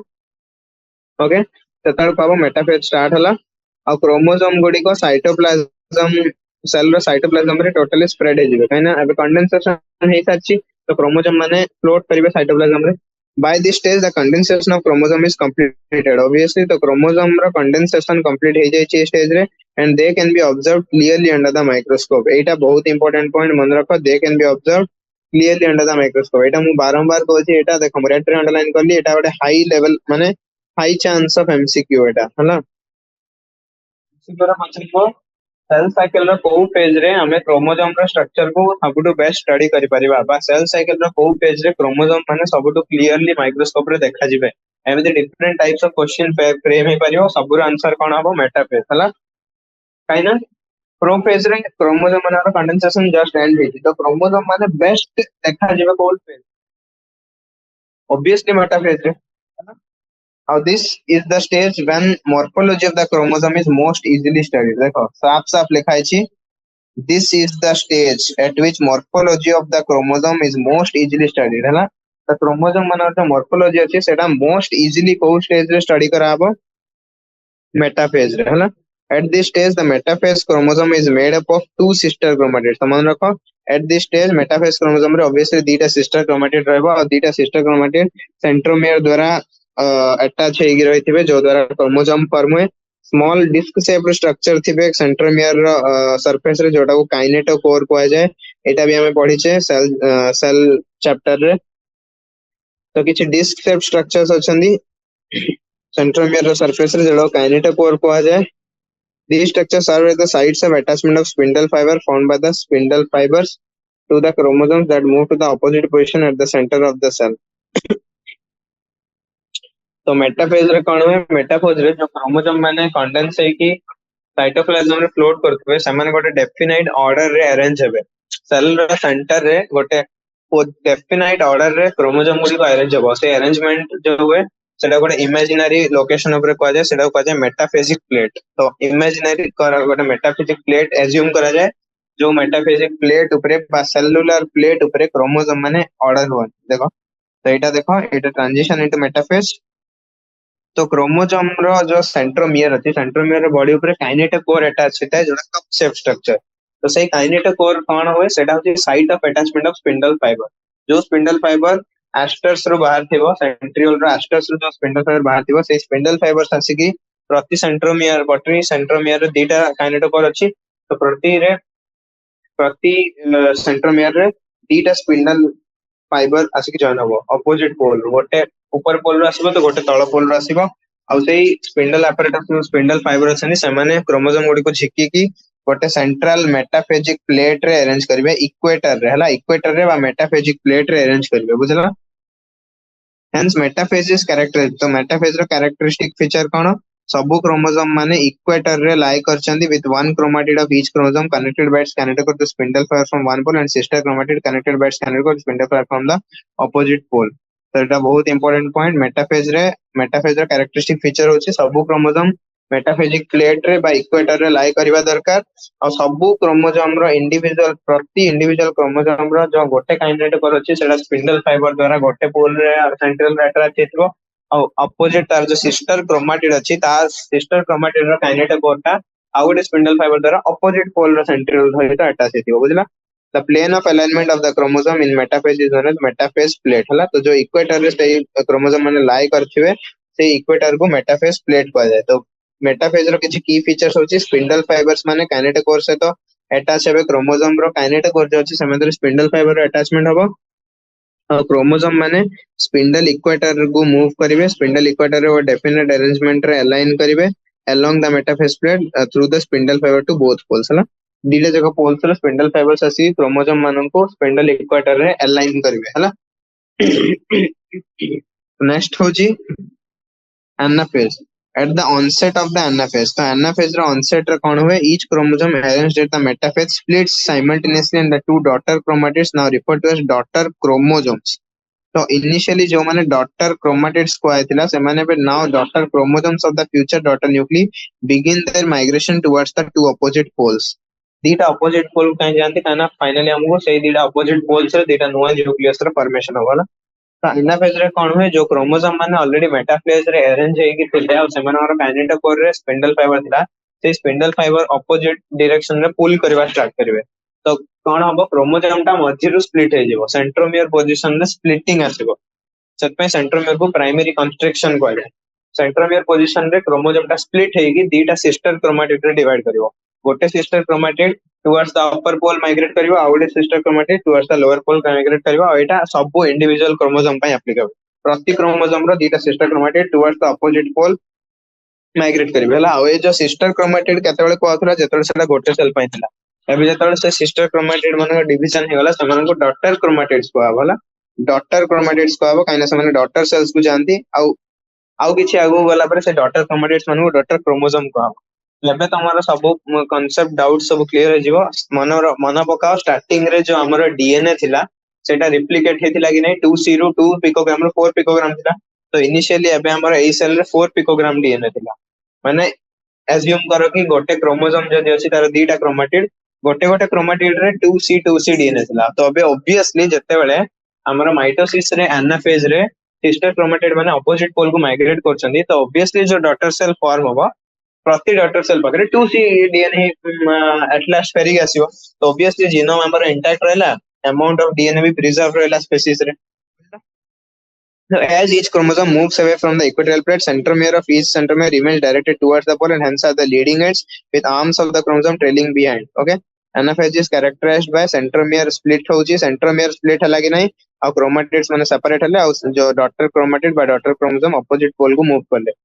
okay तेतळे कहबो मेटाफेज स्टार्ट हला आ क्रोमोसोम गुडी को साइटोप्लाज्म सेल रो साइटोप्लाज्म रे टोटली स्प्रेड हे जीवो काइना अब कंडेंसेशन हे साची तो क्रोमोसोम माने फ्लोट करिवे साइटोप्लाज्म रे by this stage the condensation of chromosome is completed obviously the chromosome ro condensation complete he jay chi stage re and they can be observed clearly under the microscope eta बहुत important point मन रखो they can be observed clearly under the microscope eta मु बारंबार कहछि eta देखो red रे underline करली eta गोटे high level माने high chance of MCQ eta हला सिक्योर पछन को सेल साइकिल रो को पेज रे हमें क्रोमोसोम रो स्ट्रक्चर को सबुटु बेस्ट स्टडी करि परिबा बा सेल साइकिल रो को पेज रे क्रोमोसोम माने सबुटु क्लियरली माइक्रोस्कोप रे देखा जिवे एमिति different types of question frame हे परियो सबुर आंसर कोन हबो मेटा पेज हला काइना प्रो पेज रे क्रोमोसोम माने कंडेंसेशन जस्ट एंड हेती तो क्रोमोसोम माने बेस्ट देखा जिवे को पेज ऑब्वियसली मेटा पेज रे how this is the stage when morphology of the chromosome is most easily studied देखो साफ साफ लिखा है this is the stage at which morphology of the chromosome is most easily studied है ना तो chromosome मानर जो morphology अछि सेटा most easily को stage रे study करा हबो मेटाफेज रे है ना at this stage the metaphase chromosome is made up of two sister chromatids तो मन रखो at this stage metaphase chromosome रे obviously दीटा sister chromatid रहबो और दीटा sister chromatid centromere द्वारा अटैच हेगी रहिथिबे जो द्वारा क्रोमोसोम फॉर्म हुए स्मॉल डिस्क शेप स्ट्रक्चर थिबे सेंट्रोमियर सरफेस रे जोटा को काइनेटोकोर कहै जाय एटा भी हमें पढ़ी छे सेल चैप्टर रे तो किछि डिस्क शेप स्ट्रक्चर्स अछंदी सेंट्रोमियर सरफेस रे जोटा काइनेटोकोर कहै जाय these structures serve as the sites of attachment of spindle fiber formed by the spindle fibers to the chromosomes that move to the opposite position at the center of the cell तो metaphase रे कोन हुए metaphase रे जो chromosome माने condense है कि cytoplasm रे फ्लोट करथबे समान गोटे डेफिनाइट ऑर्डर रे अरेंज हेबे सेल रे सेंटर रे गोटे डेफिनाइट ऑर्डर रे क्रोमोसोम गुडी को अरेंज हेबो से अरेंजमेंट जो हुए सेटा गोटे इमेजिनरी लोकेशन ऊपर कहा जाय सेटा कहा जाय मेटाफेजिक प्लेट तो इमेजिनरी गोटे मेटाफेजिक प्लेट एज्यूम करा जाय जो मेटाफेजिक प्लेट ऊपर बा सेलुलर प्लेट ऊपर क्रोमोसोम माने ऑर्डर हुए देखो तो एटा देखो एटा ट्रांजिशन इनटू मेटाफेज तो क्रोमोसोम रो जो सेंट्रोमियर अछि सेंट्रोमियर रो बॉडी ऊपर काइनेटोकोर अटैच होता है जोटा कप शेप स्ट्रक्चर तो सही काइनेटोकोर कोन होय सेटा होची site of attachment of spindle fibre जो स्पिंडल फाइबर एस्टर्स रो बाहर थिबो सेंट्रियोल रो एस्टर्स रो जो स्पिंडल फाइबर बाहर थिबो से स्पिंडल फाइबर्स आसी की प्रति सेंट्रोमियर रो दीटा काइनेटोकोर अछि तो प्रति सेंट्रोमियर रे दीटा स्पिंडल फाइबर आसिक जॉइन हबो अपोजिट पोल गोटे ऊपर पोल रो आसीबो तो गोटे तळ पोल रो आसीबो आ सेही स्पिंडल apparatus स्पिंडल फाइबर अछनी से माने क्रोमोसोम गुडी को झिकी की गोटे सेंट्रल मेटाफेजिक प्लेट रे अरेंज करबे इक्वेटर रे हला इक्वेटर रे बा मेटाफेजिक प्लेट रे अरेंज करबे बुझला हेंस मेटाफेज इज कैरेक्टर तो मेटाफेज रो कैरेक्टरिस्टिक फीचर कोन सबु क्रोमोसोम माने इक्वेटर रे लाई करचंदी with one chromatid of each chromosome connected by kinetochore to spindle fibre from one pole and sister chromatid connected by kinetochore to spindle fibre from the opposite pole तो एटा बहुत important point metaphase रो characteristic feature होची सबु chromosome metaphasic plate रे बा equator रे लाई करबा दरकार और सबु क्रोमोसोम रो इंडिविजुअल प्रति इंडिविजुअल क्रोमोसोम रो जो गोटे काइनेटोकोर अछि सेटा स्पिंडल फाइबर द्वारा गोटे पोल रे सेंट्रल रे अटैच हेतबो और अपोजिट तार जो सिस्टर क्रोमाटिड अछि ता सिस्टर क्रोमाटिड रो काइनेटोकोर ता आ गोटे स्पिंडल फाइबर द्वारा अपोजिट पोल रो सेंट्रल सहित अटैच हेतिबो बुझला the plane of alignment of the chromosome in metaphase is known as metaphase plate हला तो जो इक्वेटर रे सही क्रोमोसोम माने लाई करथिबे से इक्वेटर को मेटाफेज प्लेट कहै जाय तो मेटाफेज रो किछि की फीचर्स होची स्पिंडल फाइबर्स माने काइनेटोकोर से तो अटैच हेबे क्रोमोसोम रो काइनेटोकोर जो अछि सेमेंदर स्पिंडल फाइबर रो अटैचमेंट हबो और क्रोमोसोम माने स्पिंडल इक्वेटर को मूव करिवे स्पिंडल इक्वेटर रो डेफिनेट अरेंजमेंट रे अलाइन करिवे along the metaphase plate through the spindle fiber to both poles हला दीले जगह पोल्स रे स्पिंडल फाइबर्स आसी क्रोमोसोम मानन को स्पिंडल इक्वेटर रे अलाइन करिवे हला नेक्स्ट होची anaphase at the onset of the anaphase तो anaphase रो onset रे कोन हुए each chromosome arranged at the metaphase splits simultaneously and the two daughter chromatids now referred to as daughter chromosomes तो initially जो माने डॉटर क्रोमाटिड्स को आइथिला से माने बे now daughter chromosomes of the future daughter nuclei begin their migration towards the two opposite poles दीटा opposite pole कहीं जानते काना फाइनली हमको सही दीटा अपोजिट पोल्स रे दीटा नुवा न्यूक्लियस रे फॉर्मेशन होवाला तो एनाफेज रे कोन हुए जो क्रोमोसोम माने ऑलरेडी मेटाफेज रे अरेंज हेगी थिले और से माने काइनेटोकोर रे स्पिंडल फाइबर थिला से स्पिंडल फाइबर अपोजिट डायरेक्शन रे पुल करबा स्टार्ट करिवे तो कोन हबो क्रोमोसोम टा मझिरु स्प्लिट हे जेबो सेंट्रोमियर पोजीशन रे स्प्लिटिंग आसीबो सेतपे सेंट्रोमियर को प्राइमरी कंस्ट्रक्शन कहले सेंट्रोमियर पोजीशन रे क्रोमोसोम टा स्प्लिट हेगी दीटा सिस्टर क्रोमाटिड रे डिवाइड करिवो गोटे sister chromatid towards the upper pole migrate करिवो आ गोटे sister chromatid towards the lower pole migrate करिवो आ एटा सब इंडिविजुअल क्रोमोसोम पय एप्लीकेबल प्रति क्रोमोसोम रो दीटा sister chromatid towards the opposite pole migrate करिवे हला आ ए जो सिस्टर क्रोमैटिड केतेबेले कोथला जेतेबेले सेटा गोटे सेल पई थिला एबे जेतेबेले से सिस्टर क्रोमैटिड मन डिवीजन हे गला समान को डॉटर क्रोमैटिड्स को हला डॉटर क्रोमैटिड्स को हबो काइना समान डॉटर सेल्स को जानती आउ किछि आगु गला पर से डॉटर क्रोमैटिड्स मन को डॉटर क्रोमोसोम को हबो लेबे तमरो सब कांसेप्ट डाउट सब क्लियर हो जिवो मन पकाओ स्टार्टिंग रे जो हमरो डीएनए थिला सेटा रिप्लिकेट हेतिला कि नै 2 रू 2 पिकोग्राम रो 4 पिकोग्राम थिला तो इनिशियली एबे हमरो ए सेल रे 4 पिकोग्राम डीएनए थिला माने एज्यूम करो कि गोटे क्रोमोसोम जदि अछि तार दीटा क्रोमैटिड गोटे गोटे क्रोमैटिड रे 2C डीएनए थिला तो अबे ऑब्वियसली जत्ते बेले हमरो माइटोसिस रे एनाफेज रे सिस्टर क्रोमैटिड माने अपोजिट पोल को माइग्रेट करछंदी तो ऑब्वियसली जो डॉटर सेल फॉर्म होबो प्रति डॉटर सेल पाखरे 2C डीएनए एट लास्ट फेरिक आसीबो तो ऑब्वियसली जीनोम हमरो इंटैक्ट रहला अमाउंट ऑफ डीएनए भी प्रिजर्व रहला स्पेसीज रे So as each chromosome moves away from the equatorial plate, centromere of each centromere remains directed towards the pole and hence are the leading edge with arms of the chromosome trailing behind. Okay. Anaphase is characterized by centromere split होची centromere split हला कि नहीं और chromatids माने separate हले और जो daughter chromatid by daughter chromosome opposite pole को move करले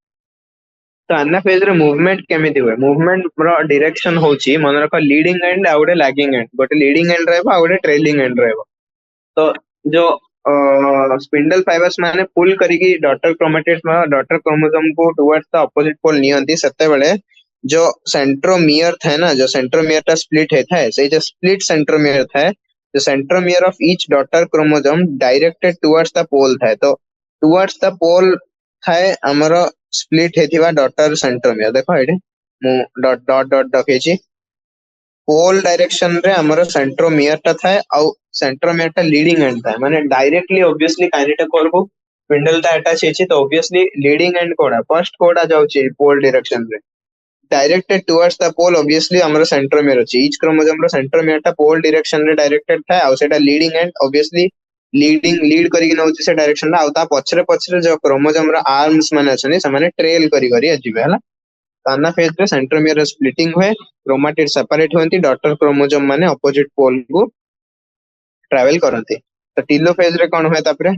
तो anaphase रे movement केमिति हुए movement रो direction होची मन रखो leading end आ गोटे lagging end गोटे leading end रहबो आ गोटे trailing end रहबो तो जो स्पिंडल फाइबर्स माने पुल करिकी डॉटर क्रोमैटिड्स में डॉटर क्रोमोसोम को टुवर्ड्स द अपोजिट पोल नियंती सेते बेले जो सेंट्रोमियर था ना जो सेंट्रोमियर ता स्प्लिट हेता है से जो स्प्लिट सेंट्रोमियर था जो centromere of each daughter chromosome directed towards the pole था तो टुवर्ड्स द पोल था हमरो स्प्लिट हेथिबा डॉटर सेंट्रोमियर देखो एडे मु डॉट डॉट डॉट रखेची पोल डायरेक्शन रे हमरो सेंट्रोमियर ता था आउ सेंट्रोमियर ता लीडिंग एंड था माने डायरेक्टली ऑब्वियसली काइनेटा करबो स्पिंडल ता अटैच हेची तो ऑब्वियसली लीडिंग एंड कोडा फर्स्ट कोडा जाउची पोल डायरेक्शन रे directed towards the pole obviously हमरो सेंट्रोमियर अछि ईच क्रोमोसोम रो सेंट्रोमियर ता पोल डायरेक्शन रे डायरेक्टेड था आउ सेटा लीडिंग एंड ऑब्वियसली लीड करी कि नउची से डायरेक्शन ला आउ ता पछरे पछरे जो क्रोमोसोम रो आर्म्स माने अछनी से माने ट्रेल करी करी अजिबे हला anaphase रे सेंट्रोमियर स्प्लिटिंग हुए क्रोमैटिड सेपरेट होंती डॉटर क्रोमोसोम माने अपोजिट पोल को ट्रैवल करती तो टीलोफेज रे कोन हुए तापरे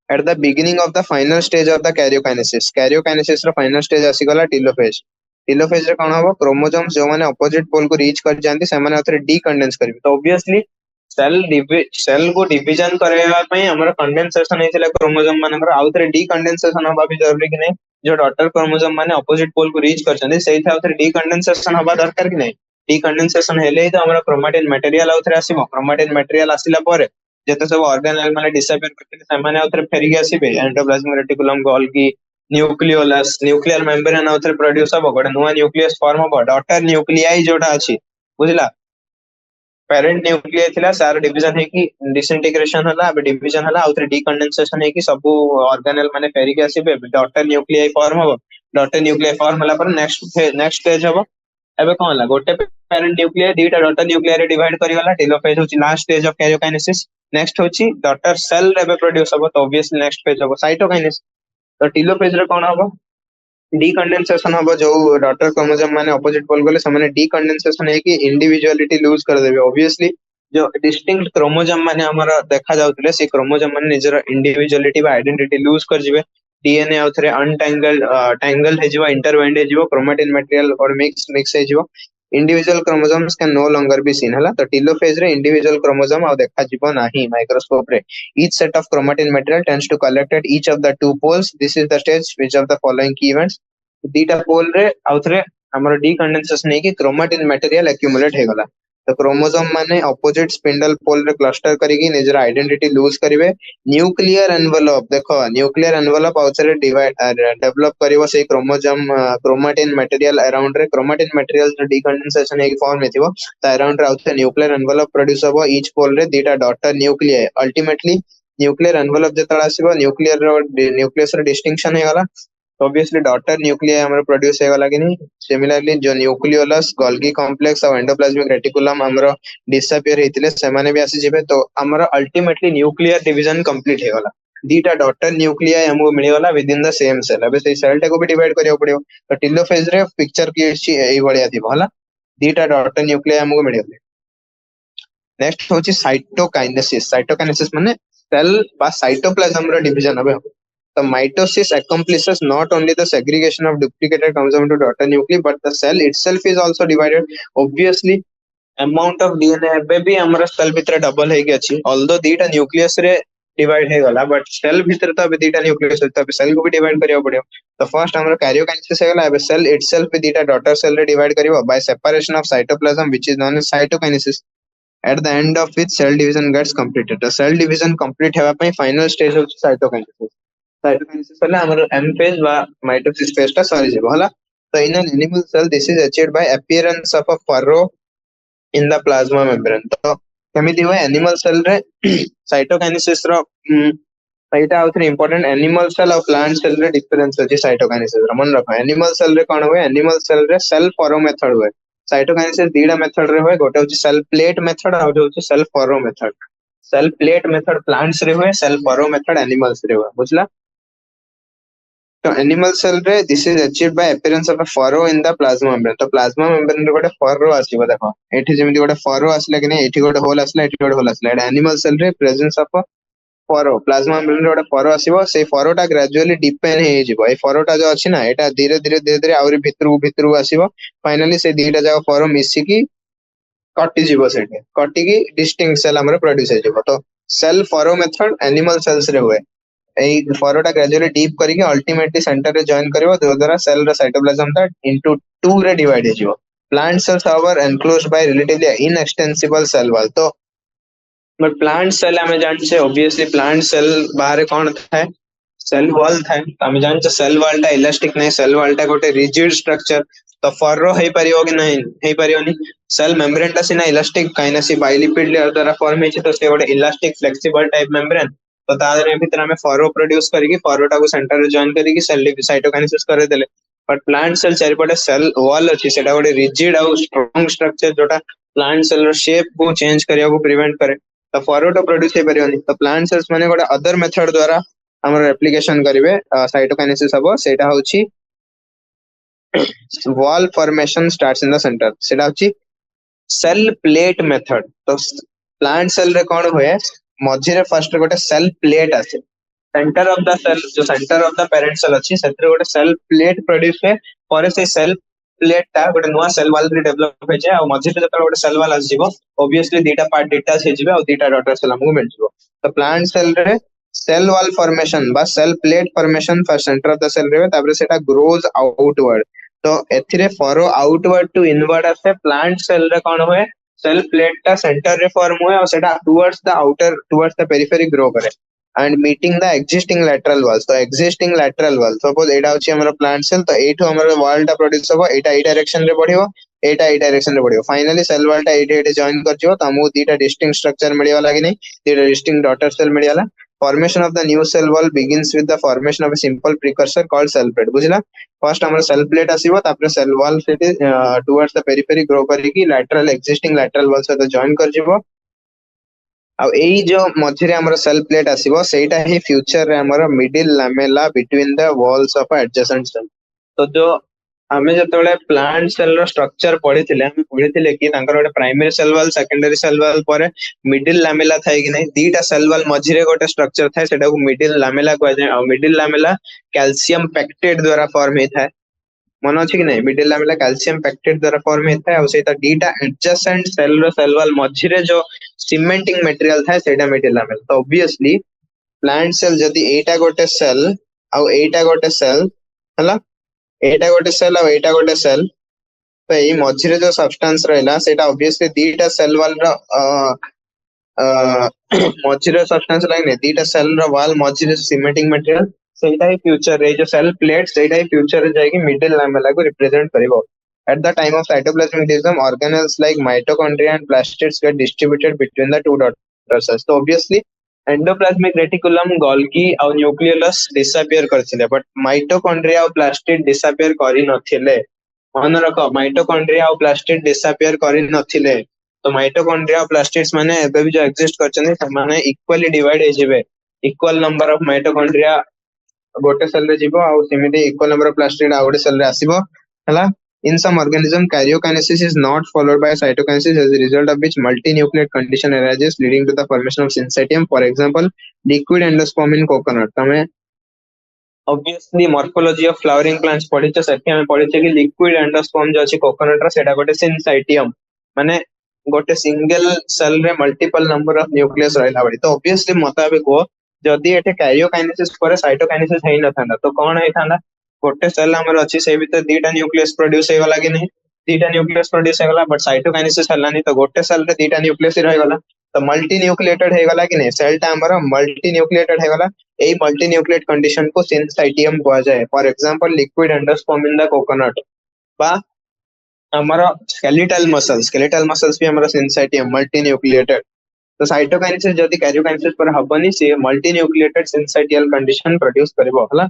at the beginning of the final stage of the karyokinesis row final stage आसी गला टीलोफेज रे कोन हबो क्रोमोसोम जो माने अपोजिट पोल को रीच कर जानती से माने अथरे डीकंडेंस करबे तो ऑब्वियसली सेल को डिवीजन करबा पई हमर कंडेंसेशन हेतिला क्रोमोसोम मानकर आउथरे डीकंडेंसेशन होबा भी जरूरी कि नहीं जो डॉटर क्रोमोसोम माने अपोजिट पोल को रीच करछन सेही था उथरे डीकंडेंसेशन होबा दरकार कि नहीं डीकंडेंसेशन हेले ही तो हमरा क्रोमैटिन मटेरियल उथरे आसीबो क्रोमैटिन मटेरियल आसिला परे जेते सब ऑर्गेनेल माने डिसअपियर करते से माने उथरे फेरिक आसीबे endoplasmic reticulum Golgi nucleolus nuclear membrane उथरे प्रोड्यूस होबो गोटे नुवा न्यूक्लियस फॉर्म होबो डॉटर न्यूक्लियाई जोटा अछि बुझला पेरेंट न्यूक्लियर थिला सार डिवीजन है कि डिसइंटीग्रेशन हला अब डिवीजन हला आउथरे डीकंडेंसेशन है कि सब ऑर्गेनेल माने फेरिक आसीबे डॉटर न्यूक्लियाई फॉर्म हो डॉटर न्यूक्लियाई फॉर्म हला पर नेक्स्ट स्टेज हो एबे कोन हला गोटे पेरेंट न्यूक्लियर दीटा डॉटर न्यूक्लियर रे डिवाइड करी वाला टेलोफेज होची last stage of karyokinesis next होची डॉटर सेल एबे प्रोड्यूस हो तो ऑब्वियसली नेक्स्ट फेज हो साइटोकाइनेसिस तो टेलोफेज रे कोन हो डीकंडेंसेशन हो जो डॉटर क्रोमोसोम माने अपोजिट पोल गले समाने डीकंडेंसेशन है कि इंडिविजुअलिटी लूज कर देबे ऑब्वियसली जो डिस्टिंक्ट क्रोमोसोम माने हमरा देखा जाउतले से क्रोमोसोम माने निजर इंडिविजुअलिटी बा आइडेंटिटी लूज कर जिवे डीएनए आउथरे टैंगल हे जिवो इंटरवाइंड हे जिवो क्रोमैटिन मटेरियल और मिक्स हे जिवो individual chromosomes can no longer be seen हला तो टीलोफेज रे इंडिविजुअल क्रोमोसोम आ देखा जिवो नाही माइक्रोस्कोप रे each set of chromatin material tends to collect at each of the two poles this is the stage which of the following key events दीटा पोल रे आउथरे हमर डीकंडेंसेशन है कि क्रोमैटिन मटेरियल एक्युमुलेट हे गला तो क्रोमोसोम माने ऑपोजिट स्पिंडल पोल रे cluster करिकी निजर आइडेंटिटी लूज करिवे न्यूक्लियर एनवेलप देखो न्यूक्लियर एनवेलप आउथरे डिवाइड डेवलप करिवो से क्रोमोसोम क्रोमैटिन मटेरियल अराउंड रे क्रोमैटिन मटेरियल जो डीकंडेंसेशन है कि फॉर्म हेतिवो त अराउंड रे आउथरे न्यूक्लियर एनवेलप प्रोड्यूस होबो ईच पोल रे दीटा daughter nuclei ultimately nuclear envelope जतरा आसीबो न्यूक्लियर रो न्यूक्लियस रो डिस्टिंक्शन हे गला ऑब्वियसली डॉटर न्यूक्लियाई हमर प्रोड्यूस हे गला कि नहीं सिमिलरली जो न्यूक्लियोलस गोल्गी कॉम्प्लेक्स और एंडोप्लाज्मिक रेटिकुलम हमर डिसअपियर हेतिले से माने भी आसी जेबे तो हमर अल्टीमेटली न्यूक्लियर डिवीजन कंप्लीट हे गला दीटा डॉटर न्यूक्लियाई हमको मिली गला within the same cell अबे से सेल टा को भी डिवाइड करियो पड़ियो तो टीलोफेज रे पिक्चर की अछि एई बळिया दिबो हला दीटा डॉटर न्यूक्लियाई हमको मिली गले नेक्स्ट होची साइटोकाइनेसिस माने सेल बा साइटोप्लाज्म रो डिवीजन हबे The mitosis accomplishes not only the segregation of duplicated chromosomes into daughter nuclei, but the cell itself is also divided. Obviously, amount of DNA ଏବେ ବି ଆମର cell ଭିତରେ double ହେଇକି ଅଛି, although ଦିଟା nucleus ରେ divide ହେଇଗଲା, but cell ଭିତରେ ତ ଏବେ ଦିଟା nucleus ଅଛି, ତ cell କୁ ବି divide କରିବାକୁ ପଡିବ। ତ first ଆମର karyokinesis ହେଇଗଲା, ଏବେ cell itself ବି ଦିଟା daughter cell ରେ divide କରିବ by separation of cytoplasm, which is known as cytokinesis, at the end of which cell division gets completed. The cell division complete ହେବା ପାଇଁ final stage ହେଉଛି cytokinesis. Cytokinesis ହେଲେ ଆମର M phase ବା mitosis phase ଟା ସରିଯିବ ହେଲା। So in an animal cell, this is achieved by appearance of a furrow in the plasma membrane. तो केमिति हुए animal cell रे cytokinesis रो एटा आउथरे important animal cell और plant cell रे difference अछि cytokinesis रो मन रखो। Animal cell रे कोन हुए, animal cell रे cell furrow method हुए। cytokinesis दीडा मेथड रे हुए, गोटे होची cell plate method और होची cell furrow method। cell plate method plants रे हुए, cell furrow method animals रे हुए, बुझला। तो एनिमल सेल रे this is achieved by appearance of a furrow in the plasma membrane. तो प्लाज्मा मेम्ब्रेन रे गोटे फरो आसीबो, देखो एठी जेमिति गोटे फरो आसला कि नै, एठी गोटे होल आसला, एठी गोटे होल आसला, एटा एनिमल सेल रे presence of a furrow, plasma membrane रे गोटे फरो आसीबो, से फरोटा ग्रेजुअली डिपेन हे जिवो। ए फरोटा जो अछि ना, एटा धीरे धीरे आउरी भितरु आसीबो, फाइनली से दीटा जाक फरो मिसी की कटि जिवो, सेटे कटि की डिस्टिंक्ट सेल हमर प्रोड्यूस हे जिवो। तो cell furrow method animal cells रे हुए। এই ফরোটা গ্রাজুয়ালি ডিপ করিকি अल्टीमेटली सेंटर रे जॉइन करिवो, जो द्वारा सेल रो साइटोप्लाज्म ता इनटू टू रे डिवाइड हे जिवो। Plant cells are enclosed by relatively inextensible cell wall. तो बट प्लांट सेल हमें जानछे, ऑब्वियसली प्लांट सेल बाहर कोन थाए, सेल वॉल थाए। हमें जानछे सेल वॉल ता इलास्टिक नै, सेल वॉल ता गोटे रिजिड स्ट्रक्चर। तो फरो हे परियो कि नहीं, हे परियोनी। सेल मेम्ब्रेन ता सिना इलास्टिक काइना सी बाइलिपिड लेयर द्वारा फॉर्म हेछि, तो से गोटे इलास्टिक फ्लेक्सिबल टाइप मेम्ब्रेन। तो तारे भीतर हमें फरो प्रोड्यूस करिकी फरोटा को सेंटर रे जॉइन करिकी सेल साइटोकाइनेसिस करे देले। बट प्लांट सेल चारिपटे सेल वॉल अछि, सेटा गोटे रिजिड और स्ट्रांग स्ट्रक्चर, जोटा प्लांट सेल रो शेप को चेंज करिया को प्रिवेंट करे। तो फरोटा प्रोड्यूस हे परियोनी। तो प्लांट सेल्स माने गोटे अदर मेथड द्वारा हमर एप्लीकेशन करिवे साइटोकाइनेसिस हबो, सेटा होछि wall formation starts in the centre, सेटा होछि सेल प्लेट मेथड। तो प्लांट सेल रे कोन होए, मझिरे फर्स्ट गोटे सेल प्लेट आसे, सेंटर ऑफ द सेल, जो centre of the parent cell अछि, सेतरे गोटे सेल प्लेट प्रोड्यूस हे, पर से सेल प्लेट ता गोटे नुवा सेल वॉल रे डेवलप हे जाय, और मझिरे जत गोटे सेल वॉल आस जिवो, ऑब्वियसली दीटा पार्ट डिटाच हे जिवे और दीटा डॉटर सेल हमहु मिल जिवो। तो प्लांट सेल रे सेल वॉल फॉर्मेशन बा cell plate formation first centre of the cell रे, तापर सेटा ग्रोज आउटवर्ड। तो एथिरे फरो आउटवर्ड टू इनवर्ड आसे। प्लांट सेल रे कोन होए, सेल प्लेट ता सेंटर रे फॉर्म हुए और सेटा towards the outer, towards the periphery grow करे and meeting the existing lateral walls. तो एक्जिस्टिंग लैटरल वॉल, सपोज एटा होची हमर प्लांट सेल, तो एठो हमर वॉल ता प्रोड्यूस होबो, एटा ए डायरेक्शन रे बढ़िबो, एटा ए डायरेक्शन रे बढ़िबो, फाइनली सेल वॉल ता एठे जॉइन कर जिवो। त हमहु दीटा डिस्टिंक्ट स्ट्रक्चर मिलियो लागी नै, दीटा डिस्टिंक्ट डॉटर सेल मिलियाला। Formation of the new cell wall begins with the formation of a simple precursor called cell plate, बुझिला। फर्स्ट हमर सेल प्लेट आसीबो, तापर सेल वॉल सेटे टुवर्ड्स द पेरिफेरी ग्रो करिकी लैटरल एक्जिस्टिंग लैटरल वॉल सहित join कर जिवो। आ एई जो मझिरे हमर सेल प्लेट आसीबो, सेटा ही फ्यूचर रे हमर middle lamella between the walls of adjacent cell. तो जो हमें जतबेले प्लांट सेल रो स्ट्रक्चर पढिथिले, हम पढिथिले कि तांकर गोटे primary cell wall, secondary cell wall पर मिडिल लैमेला थाए कि नै, दीटा सेल वॉल मझिरे गोटे स्ट्रक्चर थाए, सेटा को मिडिल लैमेला कहै जाय। और मिडिल लैमेला कैल्शियम पेक्टेट द्वारा फॉर्म हे थाए, मन अछि कि नै, मिडिल लैमेला कैल्शियम पेक्टेट द्वारा फॉर्म हे थाए। और सेटा दीटा एडजेसेंट सेल रो सेल वॉल मझिरे जो सीमेंटिंग मटेरियल थाए, सेटा मिडिल लैमेला। तो ऑब्वियसली प्लांट सेल जदी एटा गोटे सेल और एटा गोटे सेल हला, एटा गोटे सेल और एटा गोटे सेल, तो एई मझिरे जो सब्सटेंस रहला, सेटा ऑब्वियसली दीटा सेल वॉल रो मझिरे सब्सटेंस लाइन नै, दीटा cell row wall मझिरे cementing material, सेटा ही फ्यूचर रे जो सेल प्लेट, सेटा ही फ्यूचर रे जाय कि मिडिल लैमेला को represent करिवो। At the time of cytoplasmic division, organelles like mitochondria and plastids get distributed between the two daughter cells. So obviously endoplasmic reticulum, Golgi और nucleus disappear करथिले, but mitochondria और plastid disappear करि नथिले। मन रखो, mitochondria और plastid disappear करि नथिले। तो mitochondria और प्लास्टिड्स माने एबे भी जो एग्जिस्ट करछन, से माने इक्वली डिवाइड हे जिवे। इक्वल नंबर ऑफ माइटोकॉन्ड्रिया गोटे सेल रे जीवो, और सिमिति इक्वल नंबर ऑफ प्लास्टिड आ गोटे सेल रे आसीबो, हला। In some organism, karyokinesis is not followed by cytokinesis, as a result of which multinucleate condition arises, leading to the formation of syncytium. For example, liquid endosperm in coconut. तमे obviously morphology of flowering plants पढ़िचे सेठी हम पढ़िचे कि liquid endosperm जो अछि coconut रा सेटा गोटे सिनसाइटियम माने गोटे सिंगल सेल रे मल्टीपल नंबर ऑफ न्यूक्लियस रहला बडी तो ऑब्वियसली मुताबिक हो जदि एटे कैरियोकाइनेसिस पर साइटोकाइनेसिस हेइ न थांदा तो कोन हेइ थांदा गोटे सेल हमर अछि से भीतर दीटा न्यूक्लियस प्रोड्यूस हे गला कि नहीं दीटा न्यूक्लियस प्रोड्यूस हे गला बट साइटोकाइनेसिस हलानी तो गोटे सेल रे दीटा न्यूक्लियस रह गला तो मल्टी न्यूक्लिएटेड हे गला कि नहीं सेल टा हमर मल्टी न्यूक्लिएटेड हे गला ए मल्टी न्यूक्लिएट कंडीशन को सिनसाइटियम कहा जाए for example liquid endosperm in the coconut बा हमारा स्केलेटल मसल्स भी हमारा सिनसाइटियम मल्टी न्यूक्लिएटेड तो साइटोकाइनेसिस जदि कैरियोकाइनेसिस पर हबनी से मल्टी न्यूक्लिएटेड सिनसाइटियल कंडीशन प्रोड्यूस करबो हला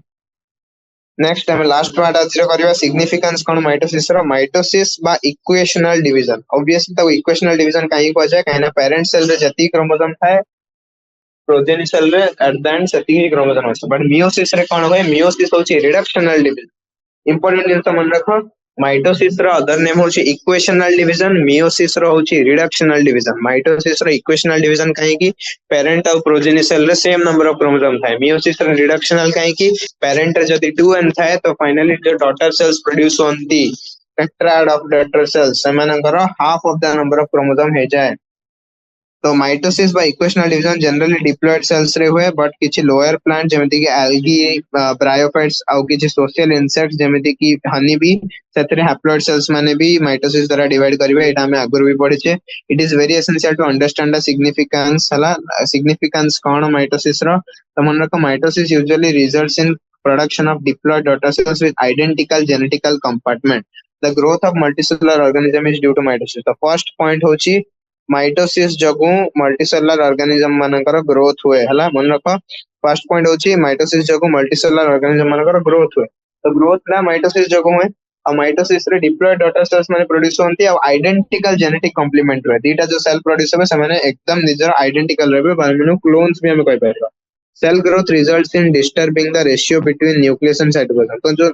नेक्स्ट हम लास्ट पार्ट आज करबा सिग्निफिकेंस कोन माइटोसिस रो माइटोसिस बा इक्वेशनल डिवीजन ऑब्वियसली तो इक्वेशनल डिवीजन काहे को जाय काहे ना पेरेंट सेल रे जति क्रोमोसोम थाए प्रोजेनी सेल रे एट द एंड सेति क्रोमोसोम अछि बट मियोसिस रे कोन होय मियोसिस होची रिडक्शनल डिवीजन इंपोर्टेंट जिंस मन रखो माइटोसिस रो अदर नेम होची इक्वेशनल डिवीजन मियोसिस रो होची रिडक्शनल डिवीजन माइटोसिस रो इक्वेशनल डिवीजन काहे की पेरेंट और प्रोजेनी सेल रे सेम नंबर ऑफ क्रोमोसोम थाए मियोसिस रो रिडक्शनल काहे की पेरेंट रे जदी 2n थाए तो फाइनली जो डॉटर सेल्स प्रोड्यूस होंती टेट्राड ऑफ डॉटर सेल्स सेमानकर half of the number of chromosome हे जाए तो माइटोसिस बा equational division generally diploid cells रे हुए बट किछि लोअर प्लांट जेमिति कि एल्गी ब्रायोफाइट्स आउ किछि सोशल इंसेक्ट्स जेमिति कि हनी बी सेतरे हैप्लॉयड सेल्स माने भी माइटोसिस द्वारा डिवाइड करिवे एटा हमें आगुर भी पढिचे it is very essential to understand the significance कोन माइटोसिस रो तो मन रखो mitosis usually results in production of diploid daughter cells with identical genetical compartment the growth of multicellular organism is due to mitosis the first point होची mitosis जगु multicellular organism मानकर growth हुए हला मन रखो फर्स्ट पॉइंट होची mitosis जगु multicellular organism मानकर ग्रोथ हुए तो ग्रोथ ना माइटोसिस जगु हुए और माइटोसिस रे डिप्लॉयड डॉटर सेल्स माने प्रोड्यूस होंती और आइडेंटिकल जेनेटिक कॉम्प्लीमेंट हुए दीटा जो सेल प्रोड्यूस होबे से माने एकदम निजर आइडेंटिकल रहबे बायमिनो क्लोन्स भी हमें कहि पारबा cell growth results in disturbing the ratio between nucleus and cytoplasm तो जो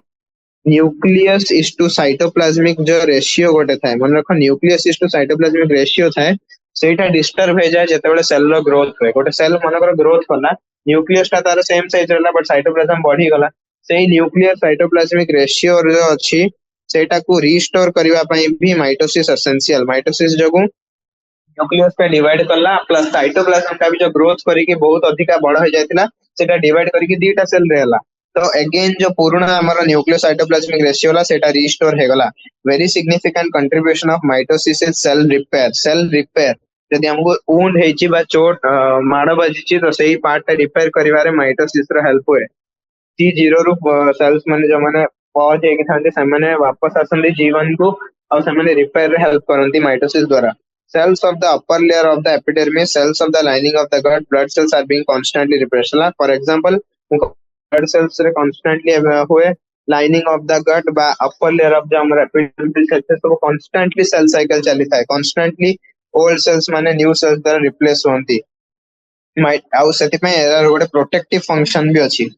न्यूक्लियस इज टू साइटोप्लाज्मिक जो रेशियो गोटे थाए मन रखो nucleus is to cytoplasmic ratio थाए सेटा डिस्टर्ब हो जाए जेतेबेले सेल रो ग्रोथ हुए गोटे सेल मनकर ग्रोथ कला न्यूक्लियस ता तार सेम साइज रहला बट साइटोप्लाज्म बढ़ी गला सेही न्यूक्लियर साइटोप्लाज्मिक रेशियो जो अछि सेटा को रिस्टोर करबा पई भी माइटोसिस एसेंशियल माइटोसिस जगु न्यूक्लियस पे डिवाइड करला प्लस साइटोप्लाज्म का भी जो ग्रोथ करी के बहुत अधिक बड़ हो जायतिला सेटा डिवाइड करी के दीटा सेल रहला तो अगेन जो पुराना हमारा न्यूक्लियर साइटोप्लाज्मिक रेशियो ला सेटा रिस्टोर हे गला very significant contribution of mitosis is cell repair यदि हमको वुंड हेची बा चोट माड़ बाजिची तो सही पार्ट टा रिपेयर करिवारे माइटोसिस रो हेल्प हुए T0 ରୁ सेल्स माने जो माने पहुंच हेकी थांते से माने वापस आसंदी जीवन को और से माने रिपेयर हेल्प करंती माइटोसिस द्वारा cells of the upper layer of the epidermis cells of the lining of the gut blood cells are being constantly repaired for example blood cells रे constantly हुए lining of the gut बा upper layer of the हमर epidermis cells तो constantly cell cycle चली था constantly old cells माने new cells द्वारा replace होंती आउ सेति पे एरर गोटे प्रोटेक्टिव फंक्शन भी अछि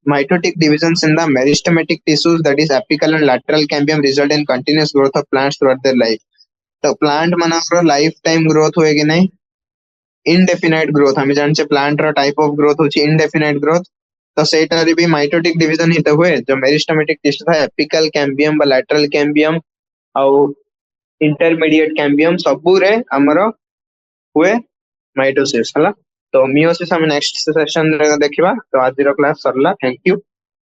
mitotic divisions in the meristematic tissues that is apical and lateral cambium result in continuous growth of plants throughout their life तो प्लांट मानकर लाइफ टाइम ग्रोथ हुए कि नहीं इनडेफिनाइट ग्रोथ हम जानचे प्लांट रो टाइप ऑफ ग्रोथ होची indefinite growth तो सेटा रे भी माइटोटिक डिवीजन ही तो हुए जो मेरिस्टेमेटिक टिश्यू था एपिकल कैम्बियम बा लैटरल कैम्बियम और इंटरमीडिएट कैम्बियम सबू रे हमरो हुए माइटोसिस हला तो मियोसिस हम नेक्स्ट सेशन रे देखिबा तो आज रो क्लास सरला थैंक यू